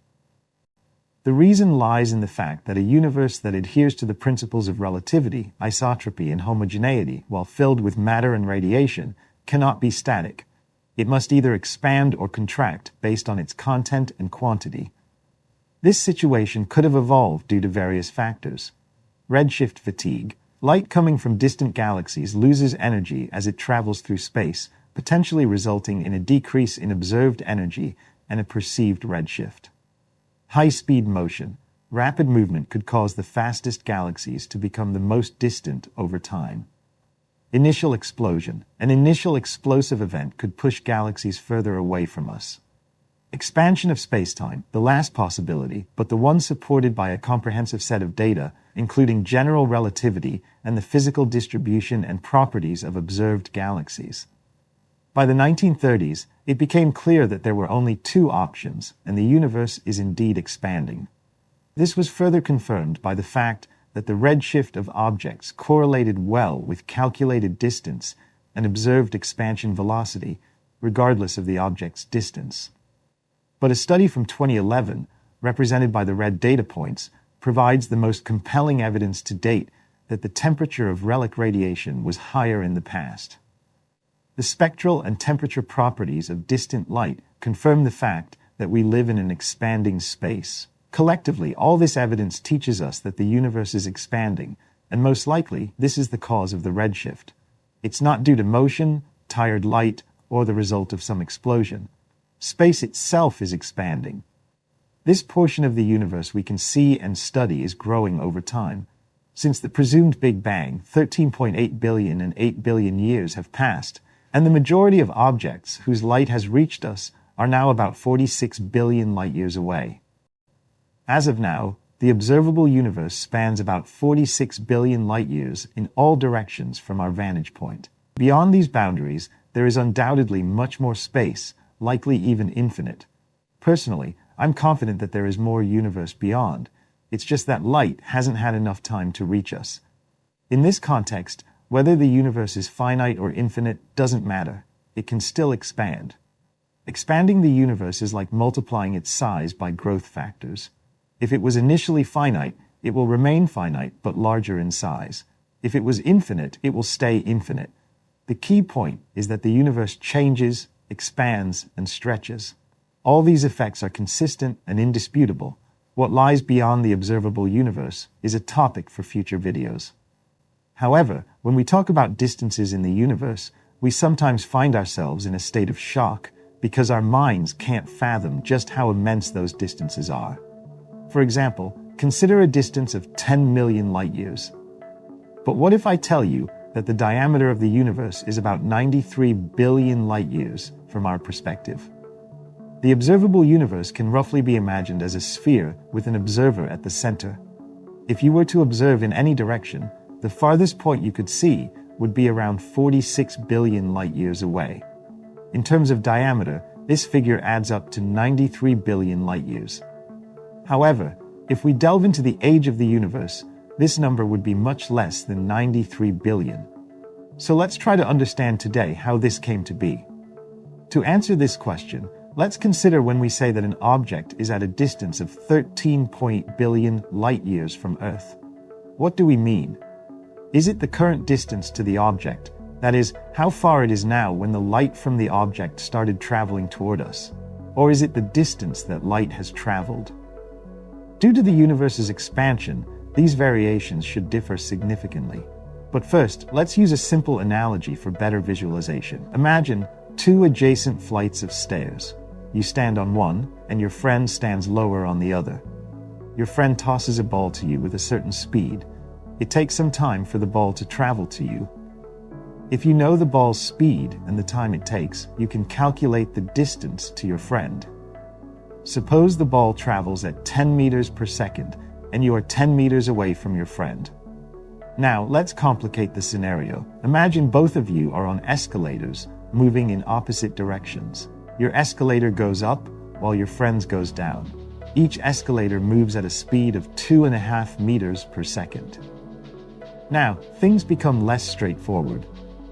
The reason lies in the fact that a universe that adheres to the principles of relativity, isotropy, and homogeneity, while filled with matter and radiation, cannot be static. It must either expand or contract based on its content and quantity. This situation could have evolved due to various factors. Redshift fatigue. Light coming from distant galaxies loses energy as it travels through space, potentially resulting in a decrease in observed energy and a perceived redshift. High-speed motion. Rapid movement could cause the fastest galaxies to become the most distant over time. Initial explosion. An initial explosive event could push galaxies further away from us. Expansion of spacetime, the last possibility, but the one supported by a comprehensive set of data, including general relativity and the physical distribution and properties of observed galaxies. By the 1930s, it became clear that there were only two options, and the universe is indeed expanding. This was further confirmed by the fact that the redshift of objects correlated well with calculated distance and observed expansion velocity, regardless of the object's distance. But a study from 2011, represented by the red data points, provides the most compelling evidence to date that the temperature of relic radiation was higher in the past. The spectral and temperature properties of distant light confirm the fact that we live in an expanding space. Collectively, all this evidence teaches us that the universe is expanding, and most likely, this is the cause of the redshift. It's not due to motion, tired light, or the result of some explosion. Space itself is expanding. This portion of the universe we can see and study is growing over time. Since the presumed Big Bang, 13.8 billion and 8 billion years have passed, and the majority of objects whose light has reached us are now about 46 billion light-years away. As of now, the observable universe spans about 46 billion light-years in all directions from our vantage point. Beyond these boundaries, there is undoubtedly much more space, likely even infinite. Personally, I'm confident that there is more universe beyond. It's just that light hasn't had enough time to reach us. In this context, whether the universe is finite or infinite doesn't matter. It can still expand. Expanding the universe is like multiplying its size by growth factors. If it was initially finite, it will remain finite but larger in size. If it was infinite, it will stay infinite. The key point is that the universe changes, expands, and stretches. All these effects are consistent and indisputable. What lies beyond the observable universe is a topic for future videos. However, when we talk about distances in the universe, we sometimes find ourselves in a state of shock because our minds can't fathom just how immense those distances are. For example, consider a distance of 10 million light-years. But what if I tell you that the diameter of the universe is about 93 billion light-years from our perspective? The observable universe can roughly be imagined as a sphere with an observer at the center. If you were to observe in any direction, the farthest point you could see would be around 46 billion light-years away. In terms of diameter, this figure adds up to 93 billion light-years. However, if we delve into the age of the universe, this number would be much less than 93 billion. So let's try to understand today how this came to be. To answer this question, let's consider when we say that an object is at a distance of 13 billion light-years from Earth. What do we mean? Is it the current distance to the object? That is, how far it is now when the light from the object started traveling toward us? Or is it the distance that light has traveled? Due to the universe's expansion, these variations should differ significantly. But first, let's use a simple analogy for better visualization. Imagine two adjacent flights of stairs. You stand on one, and your friend stands lower on the other. Your friend tosses a ball to you with a certain speed. It takes some time for the ball to travel to you. If you know the ball's speed and the time it takes, you can calculate the distance to your friend. Suppose the ball travels at 10 meters per second, and you are 10 meters away from your friend. Now, let's complicate the scenario. Imagine both of you are on escalators, moving in opposite directions. Your escalator goes up, while your friend's goes down. Each escalator moves at a speed of 2.5 meters per second. Now, things become less straightforward.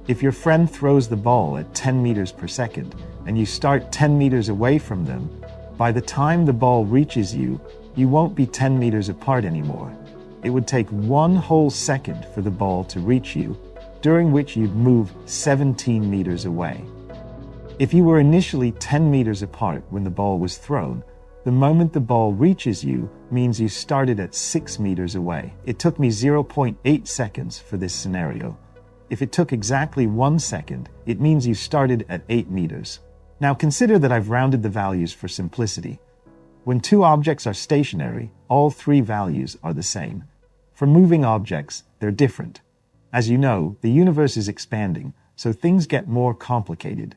If your friend throws the ball at 10 meters per second, and you start 10 meters away from them, by the time the ball reaches you, you won't be 10 meters apart anymore. It would take 1 whole second for the ball to reach you, during which you'd move 17 meters away. If you were initially 10 meters apart when the ball was thrown, the moment the ball reaches you means you started at 6 meters away. It took me 0.8 seconds for this scenario. If it took exactly 1 second, it means you started at 8 meters. Now consider that I've rounded the values for simplicity. When two objects are stationary, all three values are the same. For moving objects, they're different. As you know, the universe is expanding, so things get more complicated.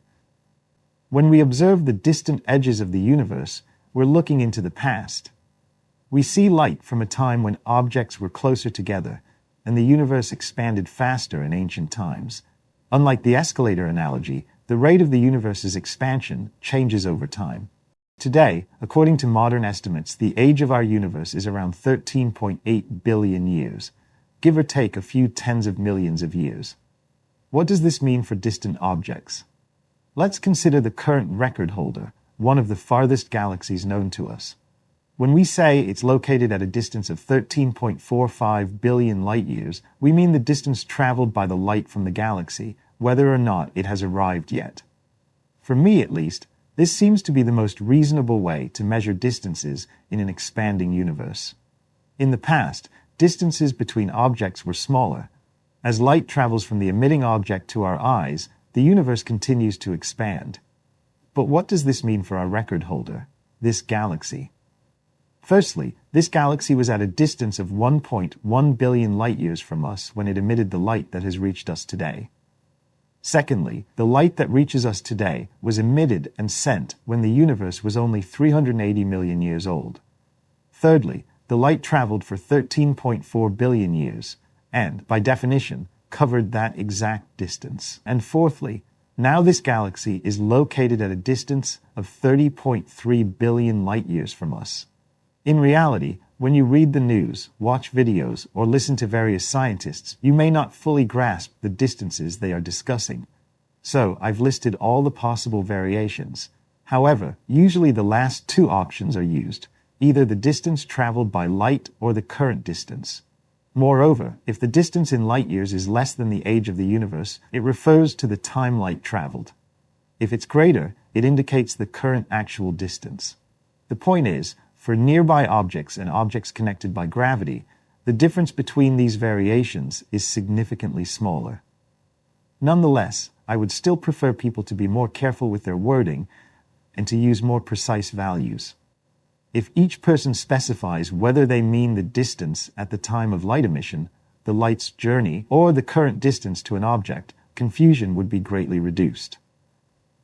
When we observe the distant edges of the universe, we're looking into the past. We see light from a time when objects were closer together, and the universe expanded faster in ancient times. Unlike the escalator analogy, the rate of the universe's expansion changes over time. Today, according to modern estimates, the age of our universe is around 13.8 billion years, give or take a few tens of millions of years. What does this mean for distant objects? Let's consider the current record holder, one of the farthest galaxies known to us. When we say it's located at a distance of 13.45 billion light-years, we mean the distance traveled by the light from the galaxy, whether or not it has arrived yet. For me, at least, this seems to be the most reasonable way to measure distances in an expanding universe. In the past, distances between objects were smaller. As light travels from the emitting object to our eyes, the universe continues to expand. But what does this mean for our record holder, this galaxy? Firstly, this galaxy was at a distance of 1.1 billion light-years from us when it emitted the light that has reached us today. Secondly, the light that reaches us today was emitted and sent when the universe was only 380 million years old. Thirdly, the light traveled for 13.4 billion years, and, by definition, covered that exact distance. And fourthly, now this galaxy is located at a distance of 30.3 billion light-years from us. In reality, when you read the news, watch videos, or listen to various scientists, you may not fully grasp the distances they are discussing. So, I've listed all the possible variations. However, usually the last two options are used, either the distance traveled by light or the current distance. Moreover, if the distance in light years is less than the age of the universe, it refers to the time light traveled. If it's greater, it indicates the current actual distance. The point is, for nearby objects and objects connected by gravity, the difference between these variations is significantly smaller. Nonetheless, I would still prefer people to be more careful with their wording and to use more precise values. If each person specifies whether they mean the distance at the time of light emission, the light's journey, or the current distance to an object, confusion would be greatly reduced.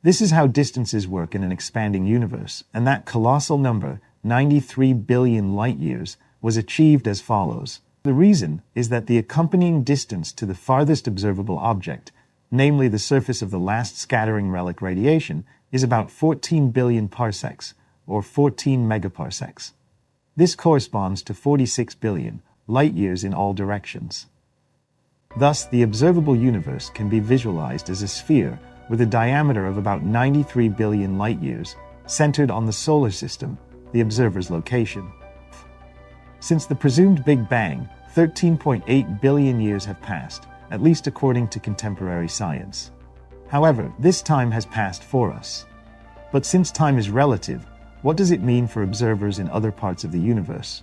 This is how distances work in an expanding universe, and that colossal number, 93 billion light-years, was achieved as follows. The reason is that the accompanying distance to the farthest observable object, namely the surface of the last scattering relic radiation, is about 14 billion parsecs, or 14 megaparsecs. This corresponds to 46 billion light-years in all directions. Thus, the observable universe can be visualized as a sphere with a diameter of about 93 billion light-years, centered on the solar system, the observer's location. Since the presumed Big Bang, 13.8 billion years have passed, at least according to contemporary science. However, this time has passed for us. But since time is relative, what does it mean for observers in other parts of the universe?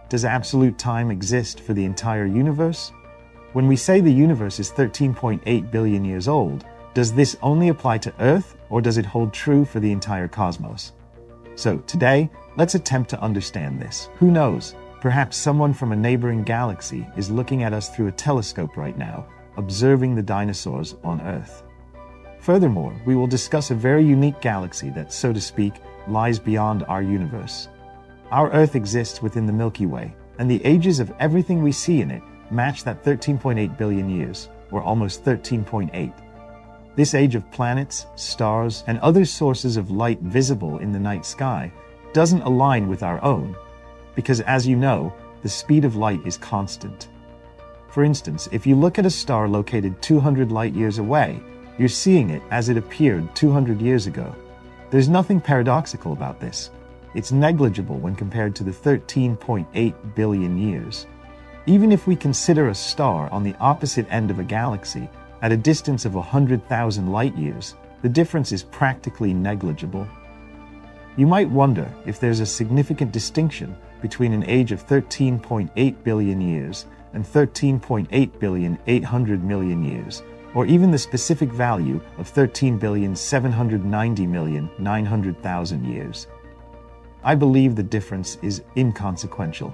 Does absolute time exist for the entire universe? When we say the universe is 13.8 billion years old, does this only apply to Earth, or does it hold true for the entire cosmos? So, today, let's attempt to understand this. Who knows? Perhaps someone from a neighboring galaxy is looking at us through a telescope right now, observing the dinosaurs on Earth. Furthermore, we will discuss a very unique galaxy that, so to speak, lies beyond our universe. Our Earth exists within the Milky Way, and the ages of everything we see in it match that 13.8 billion years, or almost 13.8. This age of planets, stars, and other sources of light visible in the night sky doesn't align with our own, because as you know, the speed of light is constant. For instance, if you look at a star located 200 light-years away, you're seeing it as it appeared 200 years ago. There's nothing paradoxical about this. It's negligible when compared to the 13.8 billion years. Even if we consider a star on the opposite end of a galaxy, at a distance of 100,000 light-years, the difference is practically negligible. You might wonder if there's a significant distinction between an age of 13.8 billion years and 13.8 billion 800 million years, or even the specific value of 13,790,900,000 years. I believe the difference is inconsequential.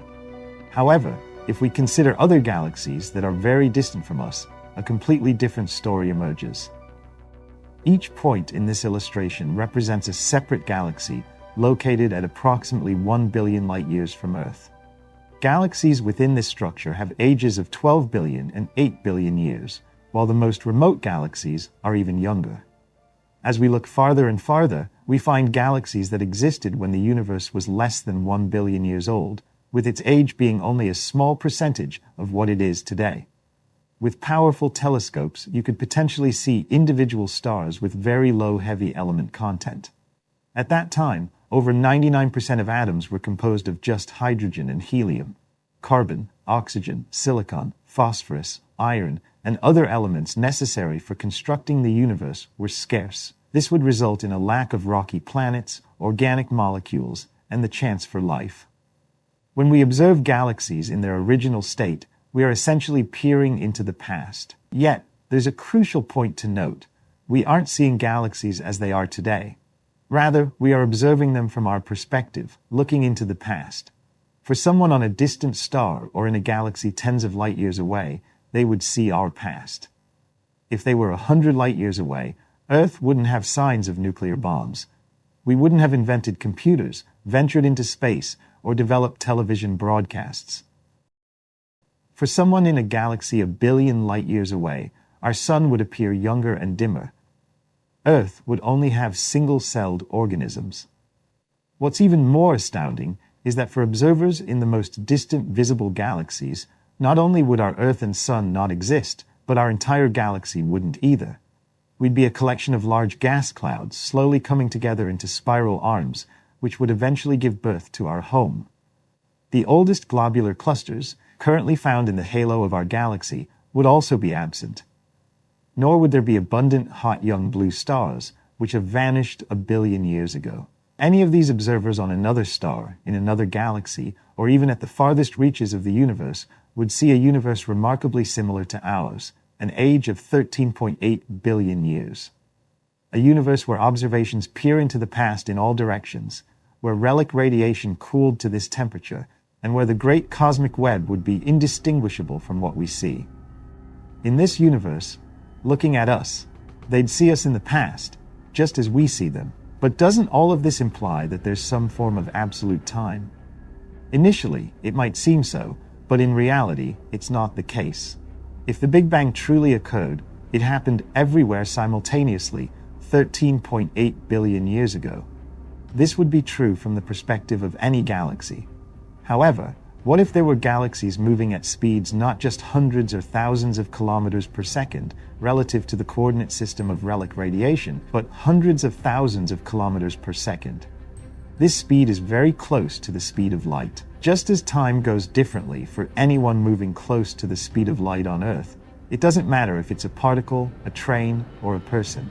However, if we consider other galaxies that are very distant from us, a completely different story emerges. Each point in this illustration represents a separate galaxy located at approximately 1 billion light-years from Earth. Galaxies within this structure have ages of 12 billion and 8 billion years, while the most remote galaxies are even younger. As we look farther and farther, we find galaxies that existed when the universe was less than 1 billion years old, with its age being only a small percentage of what it is today. With powerful telescopes, you could potentially see individual stars with very low heavy element content. At that time, over 99% of atoms were composed of just hydrogen and helium. Carbon, oxygen, silicon, phosphorus, iron, and other elements necessary for constructing the universe were scarce. This would result in a lack of rocky planets, organic molecules, and the chance for life. When we observe galaxies in their original state, we are essentially peering into the past. Yet, there's a crucial point to note. We aren't seeing galaxies as they are today. Rather, we are observing them from our perspective, looking into the past. For someone on a distant star or in a galaxy tens of light-years away, they would see our past. If they were 100 light-years away, Earth wouldn't have signs of nuclear bombs. We wouldn't have invented computers, ventured into space, or developed television broadcasts. For someone in a galaxy a billion light-years away, our sun would appear younger and dimmer. Earth would only have single-celled organisms. What's even more astounding is that for observers in the most distant visible galaxies, not only would our Earth and Sun not exist, but our entire galaxy wouldn't either. We'd be a collection of large gas clouds slowly coming together into spiral arms, which would eventually give birth to our home. The oldest globular clusters, currently found in the halo of our galaxy, would also be absent. Nor would there be abundant hot young blue stars, which have vanished a billion years ago. Any of these observers on another star, in another galaxy, or even at the farthest reaches of the universe, would see a universe remarkably similar to ours, an age of 13.8 billion years. A universe where observations peer into the past in all directions, where relic radiation cooled to this temperature, and where the great cosmic web would be indistinguishable from what we see. In this universe, looking at us, they'd see us in the past, just as we see them. But doesn't all of this imply that there's some form of absolute time? Initially, it might seem so, but in reality, it's not the case. If the Big Bang truly occurred, it happened everywhere simultaneously, 13.8 billion years ago. This would be true from the perspective of any galaxy. However, what if there were galaxies moving at speeds not just hundreds or thousands of kilometers per second relative to the coordinate system of relic radiation, but hundreds of thousands of kilometers per second? This speed is very close to the speed of light. Just as time goes differently for anyone moving close to the speed of light on Earth, it doesn't matter if it's a particle, a train, or a person.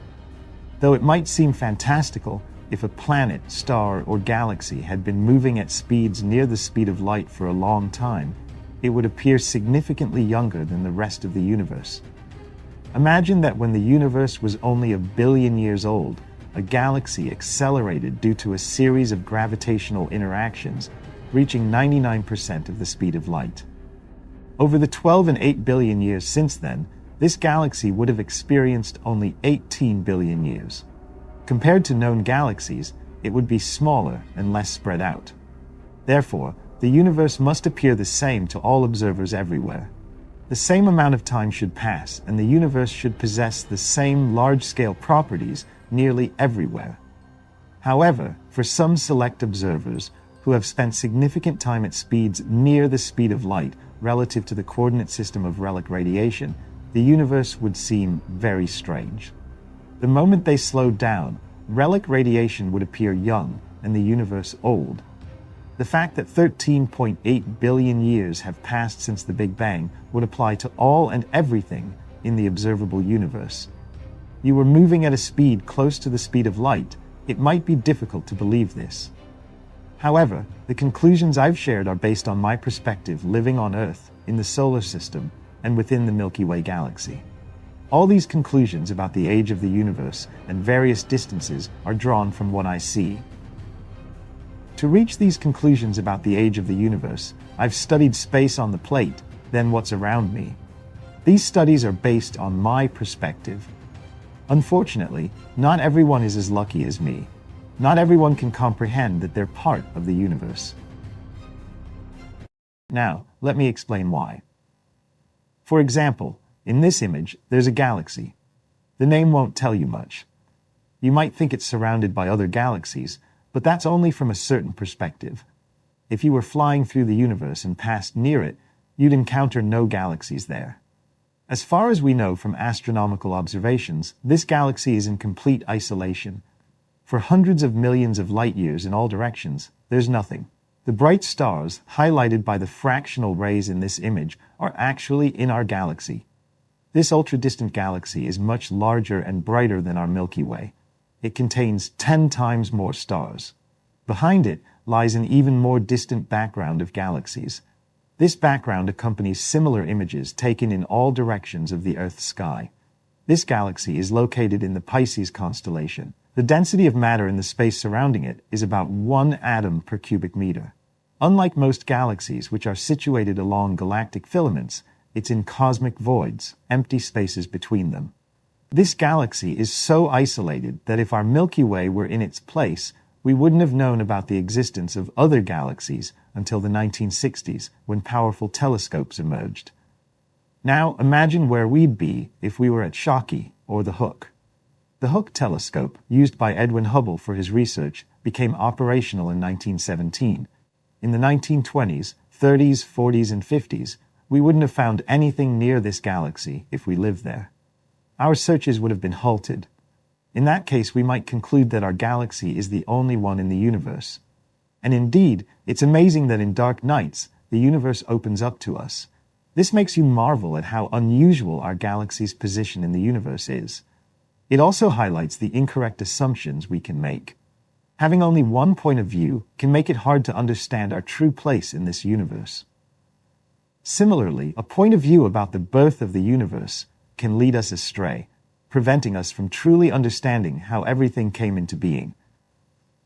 Though it might seem fantastical, if a planet, star, or galaxy had been moving at speeds near the speed of light for a long time, it would appear significantly younger than the rest of the universe. Imagine that when the universe was only a billion years old, a galaxy accelerated due to a series of gravitational interactions, reaching 99% of the speed of light. Over the 12 and 8 billion years since then, this galaxy would have experienced only 18 billion years. Compared to known galaxies, it would be smaller and less spread out. Therefore, the universe must appear the same to all observers everywhere. The same amount of time should pass, and the universe should possess the same large-scale properties nearly everywhere. However, for some select observers who have spent significant time at speeds near the speed of light relative to the coordinate system of relic radiation, the universe would seem very strange. The moment they slowed down, relic radiation would appear young and the universe old. The fact that 13.8 billion years have passed since the Big Bang would apply to all and everything in the observable universe. You were moving at a speed close to the speed of light. It might be difficult to believe this. However, the conclusions I've shared are based on my perspective living on Earth, in the solar system, and within the Milky Way galaxy. All these conclusions about the age of the universe and various distances are drawn from what I see. To reach these conclusions about the age of the universe, I've studied space on the plate, then what's around me. These studies are based on my perspective. Unfortunately, not everyone is as lucky as me. Not everyone can comprehend that they're part of the universe. Now, let me explain why. For example, in this image, there's a galaxy. The name won't tell you much. You might think it's surrounded by other galaxies, but that's only from a certain perspective. If you were flying through the universe and passed near it, you'd encounter no galaxies there. As far as we know from astronomical observations, this galaxy is in complete isolation. For hundreds of millions of light years in all directions, there's nothing. The bright stars, highlighted by the fractional rays in this image, are actually in our galaxy. This ultra-distant galaxy is much larger and brighter than our Milky Way. It contains 10 times more stars. Behind it lies an even more distant background of galaxies. This background accompanies similar images taken in all directions of the Earth's sky. This galaxy is located in the Pisces constellation. The density of matter in the space surrounding it is about 1 atom per cubic meter. Unlike most galaxies, which are situated along galactic filaments, it's in cosmic voids, empty spaces between them. This galaxy is so isolated that if our Milky Way were in its place, we wouldn't have known about the existence of other galaxies until the 1960s, when powerful telescopes emerged. Now imagine where we'd be if we were at Shocky or the Hooke. The Hooke telescope, used by Edwin Hubble for his research, became operational in 1917. In the 1920s, 30s, 40s, and 50s, we wouldn't have found anything near this galaxy if we lived there. Our searches would have been halted. In that case, we might conclude that our galaxy is the only one in the universe. And indeed, it's amazing that in dark nights, the universe opens up to us. This makes you marvel at how unusual our galaxy's position in the universe is. It also highlights the incorrect assumptions we can make. Having only one point of view can make it hard to understand our true place in this universe. Similarly, a point of view about the birth of the universe can lead us astray, preventing us from truly understanding how everything came into being.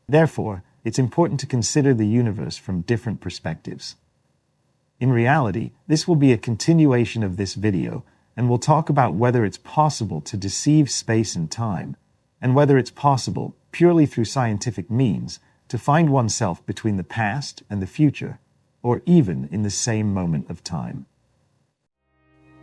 Therefore, it's important to consider the universe from different perspectives. In reality, this will be a continuation of this video, and we'll talk about whether it's possible to deceive space and time, and whether it's possible, purely through scientific means, to find oneself between the past and the future, or even in the same moment of time.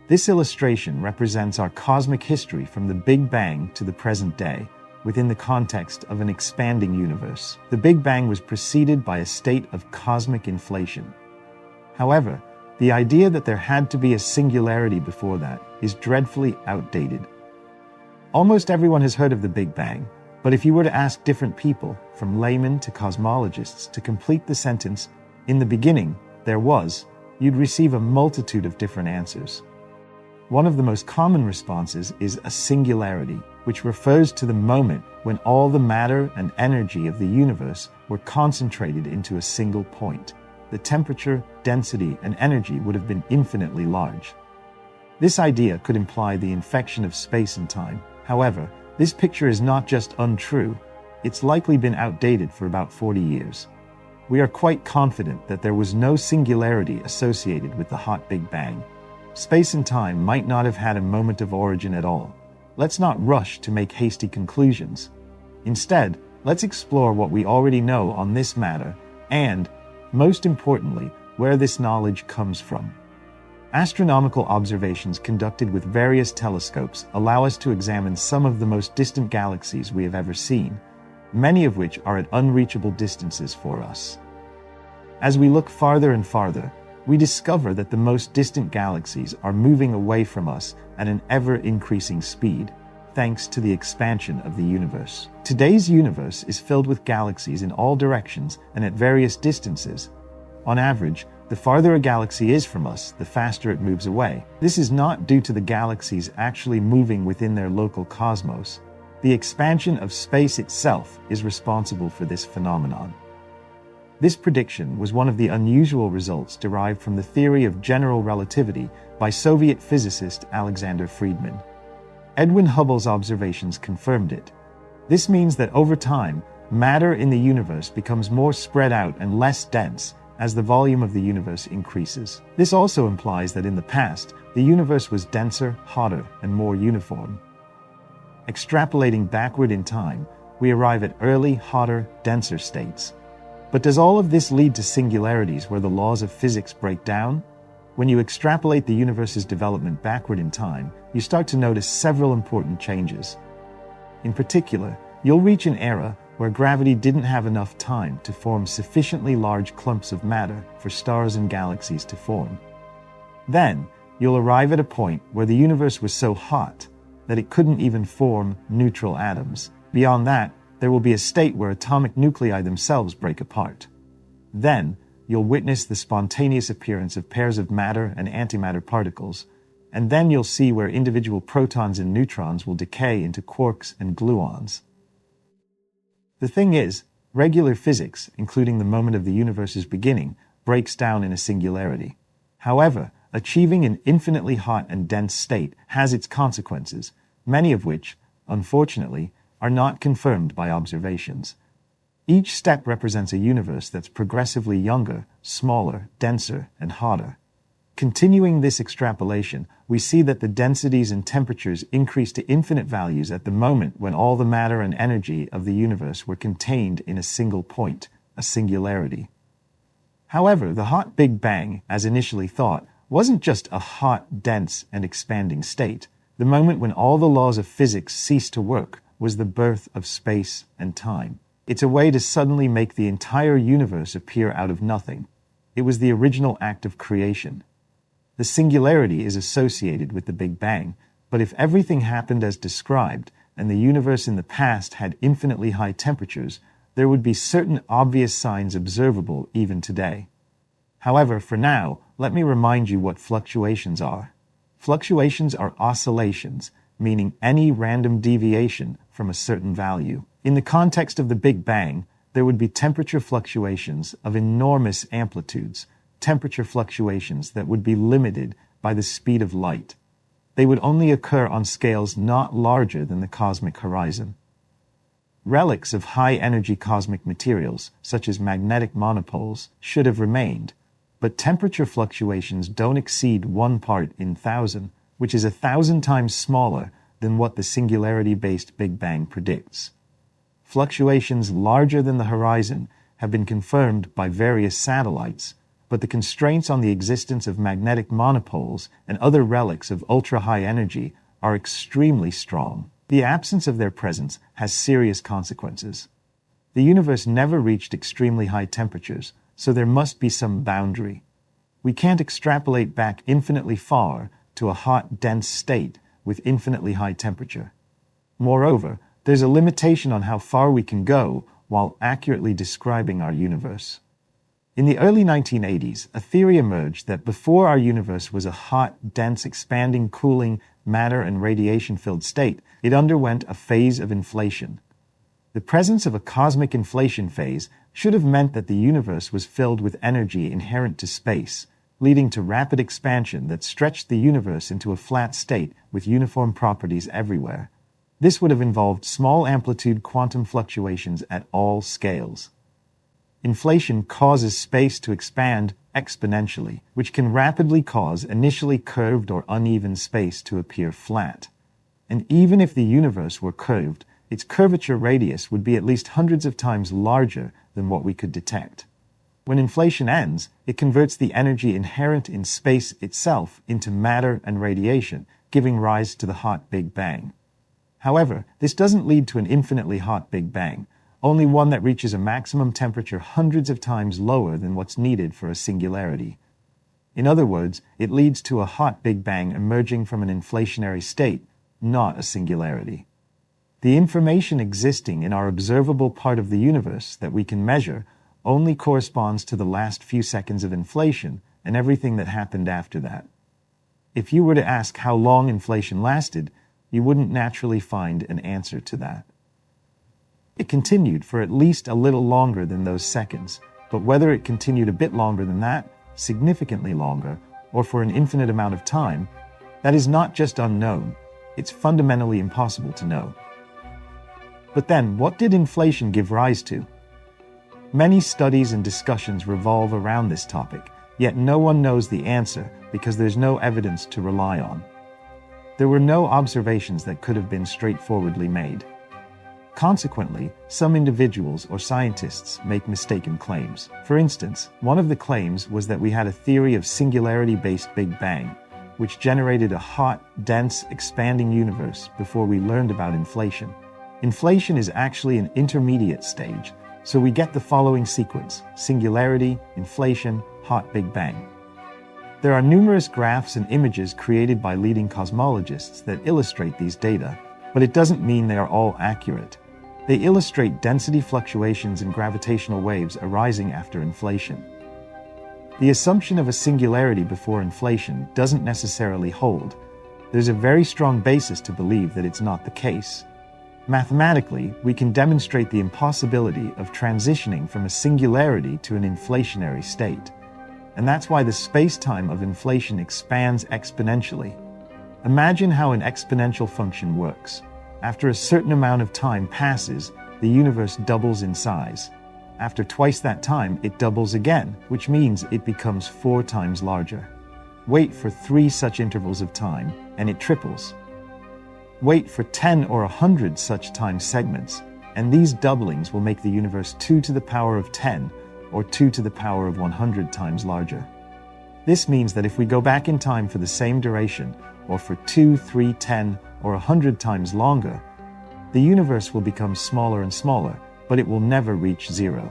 This illustration represents our cosmic history from the Big Bang to the present day, within the context of an expanding universe. The Big Bang was preceded by a state of cosmic inflation. However, the idea that there had to be a singularity before that is dreadfully outdated. Almost everyone has heard of the Big Bang, but if you were to ask different people, from laymen to cosmologists, to complete the sentence, "In the beginning, there was," you'd receive a multitude of different answers. One of the most common responses is a singularity, which refers to the moment when all the matter and energy of the universe were concentrated into a single point. The temperature, density, and energy would have been infinitely large. This idea could imply the infection of space and time. However, this picture is not just untrue, it's likely been outdated for about 40 years. We are quite confident that there was no singularity associated with the hot Big Bang. Space and time might not have had a moment of origin at all. Let's not rush to make hasty conclusions. Instead, let's explore what we already know on this matter and, most importantly, where this knowledge comes from. Astronomical observations conducted with various telescopes allow us to examine some of the most distant galaxies we have ever seen, many of which are at unreachable distances for us. As we look farther and farther, we discover that the most distant galaxies are moving away from us at an ever-increasing speed, thanks to the expansion of the universe. Today's universe is filled with galaxies in all directions and at various distances. On average, the farther a galaxy is from us, the faster it moves away. This is not due to the galaxies actually moving within their local cosmos. The expansion of space itself is responsible for this phenomenon. This prediction was one of the unusual results derived from the theory of general relativity by Soviet physicist Alexander Friedmann. Edwin Hubble's observations confirmed it. This means that over time, matter in the universe becomes more spread out and less dense as the volume of the universe increases. This also implies that in the past, the universe was denser, hotter, and more uniform. Extrapolating backward in time, we arrive at early, hotter, denser states. But does all of this lead to singularities where the laws of physics break down? When you extrapolate the universe's development backward in time, you start to notice several important changes. In particular, you'll reach an era where gravity didn't have enough time to form sufficiently large clumps of matter for stars and galaxies to form. Then, you'll arrive at a point where the universe was so hot that it couldn't even form neutral atoms. Beyond that, there will be a state where atomic nuclei themselves break apart. Then, you'll witness the spontaneous appearance of pairs of matter and antimatter particles, and then you'll see where individual protons and neutrons will decay into quarks and gluons. The thing is, regular physics, including the moment of the universe's beginning, breaks down in a singularity. However, achieving an infinitely hot and dense state has its consequences, many of which, unfortunately, are not confirmed by observations. Each step represents a universe that's progressively younger, smaller, denser, and hotter. Continuing this extrapolation, we see that the densities and temperatures increase to infinite values at the moment when all the matter and energy of the universe were contained in a single point, a singularity. However, the hot Big Bang, as initially thought, wasn't just a hot, dense, and expanding state. The moment when all the laws of physics ceased to work was the birth of space and time. It's a way to suddenly make the entire universe appear out of nothing. It was the original act of creation. The singularity is associated with the Big Bang, but if everything happened as described, and the universe in the past had infinitely high temperatures, there would be certain obvious signs observable even today. However, for now, let me remind you what fluctuations are. Fluctuations are oscillations, meaning any random deviation from a certain value. In the context of the Big Bang, there would be temperature fluctuations of enormous amplitudes, temperature fluctuations that would be limited by the speed of light. They would only occur on scales not larger than the cosmic horizon. Relics of high-energy cosmic materials, such as magnetic monopoles, should have remained, but temperature fluctuations don't exceed 1 part in 1,000, which is 1,000 times smaller than what the singularity-based Big Bang predicts. Fluctuations larger than the horizon have been confirmed by various satellites, but the constraints on the existence of magnetic monopoles and other relics of ultra-high energy are extremely strong. The absence of their presence has serious consequences. The universe never reached extremely high temperatures, so there must be some boundary. We can't extrapolate back infinitely far to a hot, dense state with infinitely high temperature. Moreover, there's a limitation on how far we can go while accurately describing our universe. In the early 1980s, a theory emerged that before our universe was a hot, dense, expanding, cooling, matter and radiation-filled state, it underwent a phase of inflation. The presence of a cosmic inflation phase should have meant that the universe was filled with energy inherent to space, leading to rapid expansion that stretched the universe into a flat state with uniform properties everywhere. This would have involved small amplitude quantum fluctuations at all scales. Inflation causes space to expand exponentially, which can rapidly cause initially curved or uneven space to appear flat. And even if the universe were curved, its curvature radius would be at least hundreds of times larger than what we could detect. When inflation ends, it converts the energy inherent in space itself into matter and radiation, giving rise to the hot Big Bang. However, this doesn't lead to an infinitely hot Big Bang, only one that reaches a maximum temperature hundreds of times lower than what's needed for a singularity. In other words, it leads to a hot Big Bang emerging from an inflationary state, not a singularity. The information existing in our observable part of the universe that we can measure only corresponds to the last few seconds of inflation and everything that happened after that. If you were to ask how long inflation lasted, you wouldn't naturally find an answer to that. It continued for at least a little longer than those seconds, but whether it continued a bit longer than that, significantly longer, or for an infinite amount of time, that is not just unknown, it's fundamentally impossible to know. But then, what did inflation give rise to? Many studies and discussions revolve around this topic, yet no one knows the answer because there's no evidence to rely on. There were no observations that could have been straightforwardly made. Consequently, some individuals or scientists make mistaken claims. For instance, one of the claims was that we had a theory of singularity-based Big Bang, which generated a hot, dense, expanding universe before we learned about inflation. Inflation is actually an intermediate stage, so we get the following sequence: singularity, inflation, hot Big Bang. There are numerous graphs and images created by leading cosmologists that illustrate these data, but it doesn't mean they are all accurate. They illustrate density fluctuations and gravitational waves arising after inflation. The assumption of a singularity before inflation doesn't necessarily hold. There's a very strong basis to believe that it's not the case. Mathematically, we can demonstrate the impossibility of transitioning from a singularity to an inflationary state. And that's why the space-time of inflation expands exponentially. Imagine how an exponential function works. After a certain amount of time passes, the universe doubles in size. After twice that time, it doubles again, which means it becomes 4 times larger. Wait for 3 such intervals of time, and it triples. Wait for 10 or 100 such time segments, and these doublings will make the universe 2 to the power of 10 or 2 to the power of 100 times larger. This means that if we go back in time for the same duration, or for 2, 3, 10, or 100 times longer, the universe will become smaller and smaller, but it will never reach 0.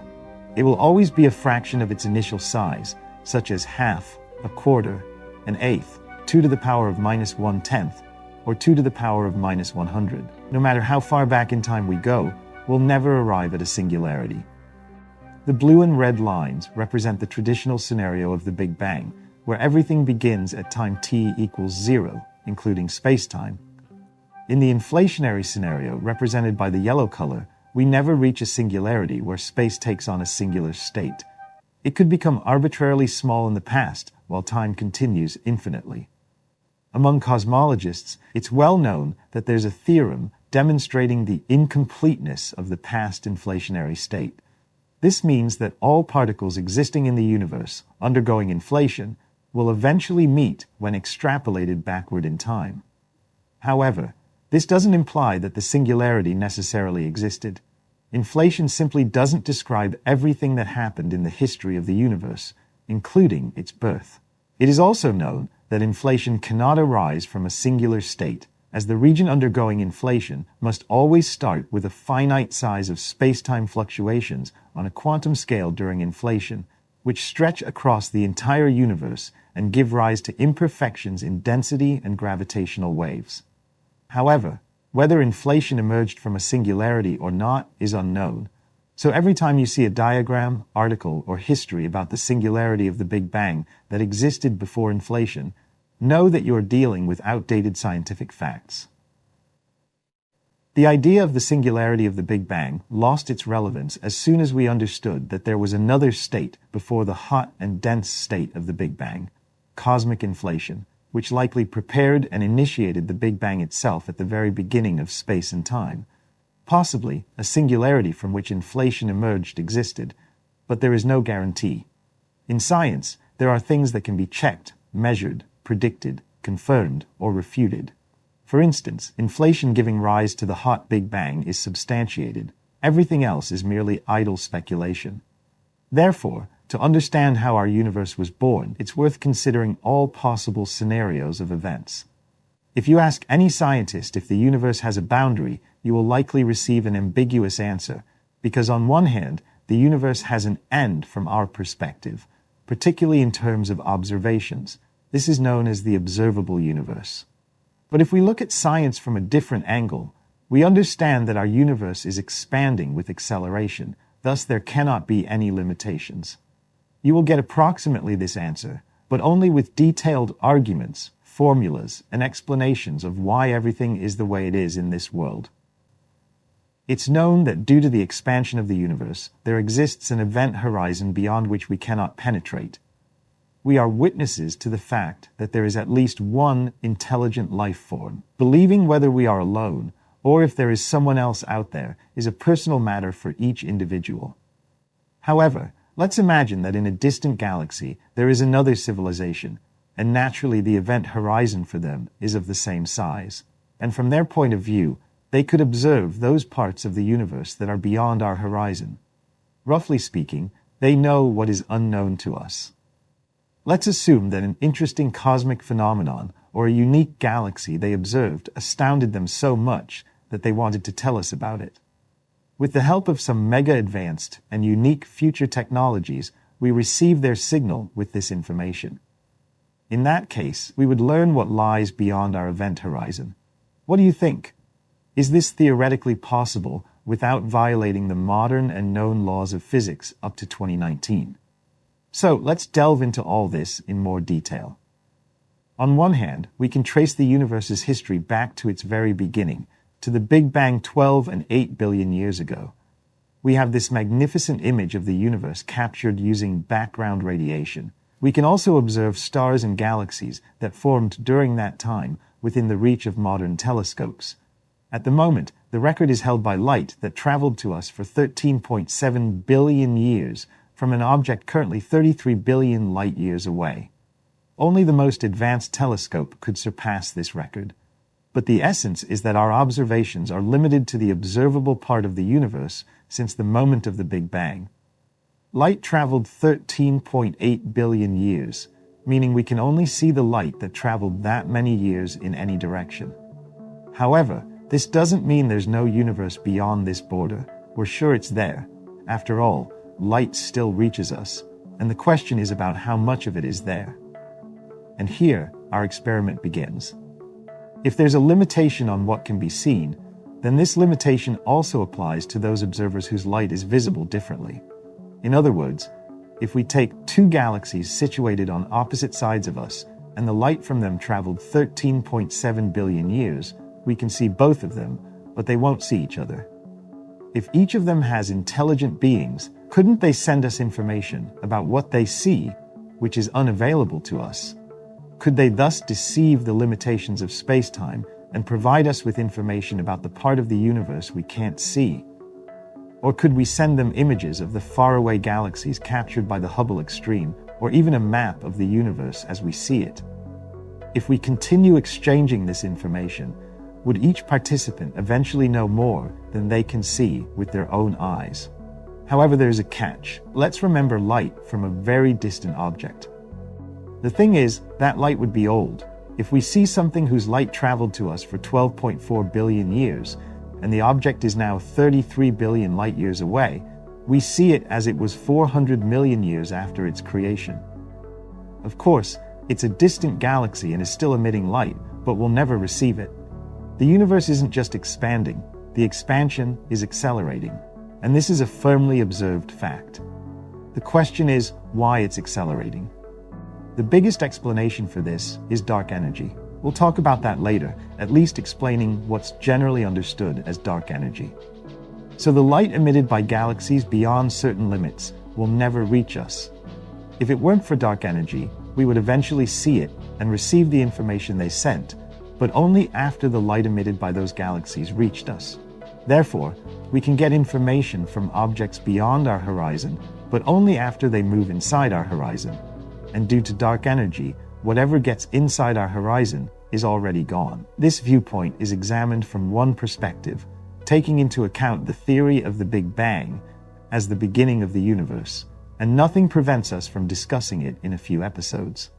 It will always be a fraction of its initial size, such as half, a quarter, an eighth, 2 to the power of -1/10, or 2 to the power of -100. No matter how far back in time we go, we'll never arrive at a singularity. The blue and red lines represent the traditional scenario of the Big Bang, where everything begins at time t equals 0, including space-time. In the inflationary scenario, represented by the yellow color, we never reach a singularity where space takes on a singular state. It could become arbitrarily small in the past, while time continues infinitely. Among cosmologists, it's well known that there's a theorem demonstrating the incompleteness of the past inflationary state. This means that all particles existing in the universe, undergoing inflation, will eventually meet when extrapolated backward in time. However, this doesn't imply that the singularity necessarily existed. Inflation simply doesn't describe everything that happened in the history of the universe, including its birth. It is also known that inflation cannot arise from a singular state, as the region undergoing inflation must always start with a finite size of space-time fluctuations on a quantum scale during inflation, which stretch across the entire universe and give rise to imperfections in density and gravitational waves. However, whether inflation emerged from a singularity or not is unknown. So every time you see a diagram, article, or history about the singularity of the Big Bang that existed before inflation, know that you're dealing with outdated scientific facts. The idea of the singularity of the Big Bang lost its relevance as soon as we understood that there was another state before the hot and dense state of the Big Bang, cosmic inflation, which likely prepared and initiated the Big Bang itself at the very beginning of space and time. Possibly, a singularity from which inflation emerged existed, but there is no guarantee. In science, there are things that can be checked, measured, predicted, confirmed, or refuted. For instance, inflation giving rise to the hot Big Bang is substantiated. Everything else is merely idle speculation. Therefore, to understand how our universe was born, it's worth considering all possible scenarios of events. If you ask any scientist if the universe has a boundary, you will likely receive an ambiguous answer, because on one hand, the universe has an end from our perspective, particularly in terms of observations. This is known as the observable universe. But if we look at science from a different angle, we understand that our universe is expanding with acceleration, thus there cannot be any limitations. You will get approximately this answer, but only with detailed arguments, formulas, and explanations of why everything is the way it is in this world. It's known that due to the expansion of the universe, there exists an event horizon beyond which we cannot penetrate. We are witnesses to the fact that there is at least one intelligent life form. Believing whether we are alone or if there is someone else out there is a personal matter for each individual. However, let's imagine that in a distant galaxy there is another civilization, and naturally the event horizon for them is of the same size. And from their point of view, they could observe those parts of the universe that are beyond our horizon. Roughly speaking, they know what is unknown to us. Let's assume that an interesting cosmic phenomenon or a unique galaxy they observed astounded them so much that they wanted to tell us about it. With the help of some mega-advanced and unique future technologies, we receive their signal with this information. In that case, we would learn what lies beyond our event horizon. What do you think? Is this theoretically possible without violating the modern and known laws of physics up to 2019? So let's delve into all this in more detail. On one hand, we can trace the universe's history back to its very beginning, to the Big Bang 12 and 8 billion years ago. We have this magnificent image of the universe captured using background radiation. We can also observe stars and galaxies that formed during that time within the reach of modern telescopes. At the moment, the record is held by light that traveled to us for 13.7 billion years from an object currently 33 billion light-years away. Only the most advanced telescope could surpass this record. But the essence is that our observations are limited to the observable part of the universe since the moment of the Big Bang. Light traveled 13.8 billion years, meaning we can only see the light that traveled that many years in any direction. However, this doesn't mean there's no universe beyond this border. We're sure it's there. After all, light still reaches us, and the question is about how much of it is there. And here, our experiment begins. If there's a limitation on what can be seen, then this limitation also applies to those observers whose light is visible differently. In other words, if we take two galaxies situated on opposite sides of us, and the light from them traveled 13.7 billion years, we can see both of them, but they won't see each other. If each of them has intelligent beings, couldn't they send us information about what they see, which is unavailable to us? Could they thus deceive the limitations of space-time and provide us with information about the part of the universe we can't see? Or could we send them images of the faraway galaxies captured by the Hubble extreme, or even a map of the universe as we see it? If we continue exchanging this information, would each participant eventually know more than they can see with their own eyes? However, there's a catch. Let's remember light from a very distant object. The thing is, that light would be old. If we see something whose light traveled to us for 12.4 billion years, and the object is now 33 billion light years away, we see it as it was 400 million years after its creation. Of course, it's a distant galaxy and is still emitting light, but we'll never receive it. The universe isn't just expanding, the expansion is accelerating. And this is a firmly observed fact. The question is why it's accelerating. The biggest explanation for this is dark energy. We'll talk about that later, at least explaining what's generally understood as dark energy. So the light emitted by galaxies beyond certain limits will never reach us. If it weren't for dark energy, we would eventually see it and receive the information they sent, but only after the light emitted by those galaxies reached us. Therefore, we can get information from objects beyond our horizon, but only after they move inside our horizon. And due to dark energy, whatever gets inside our horizon is already gone. This viewpoint is examined from one perspective, taking into account the theory of the Big Bang as the beginning of the universe, and nothing prevents us from discussing it in a few episodes.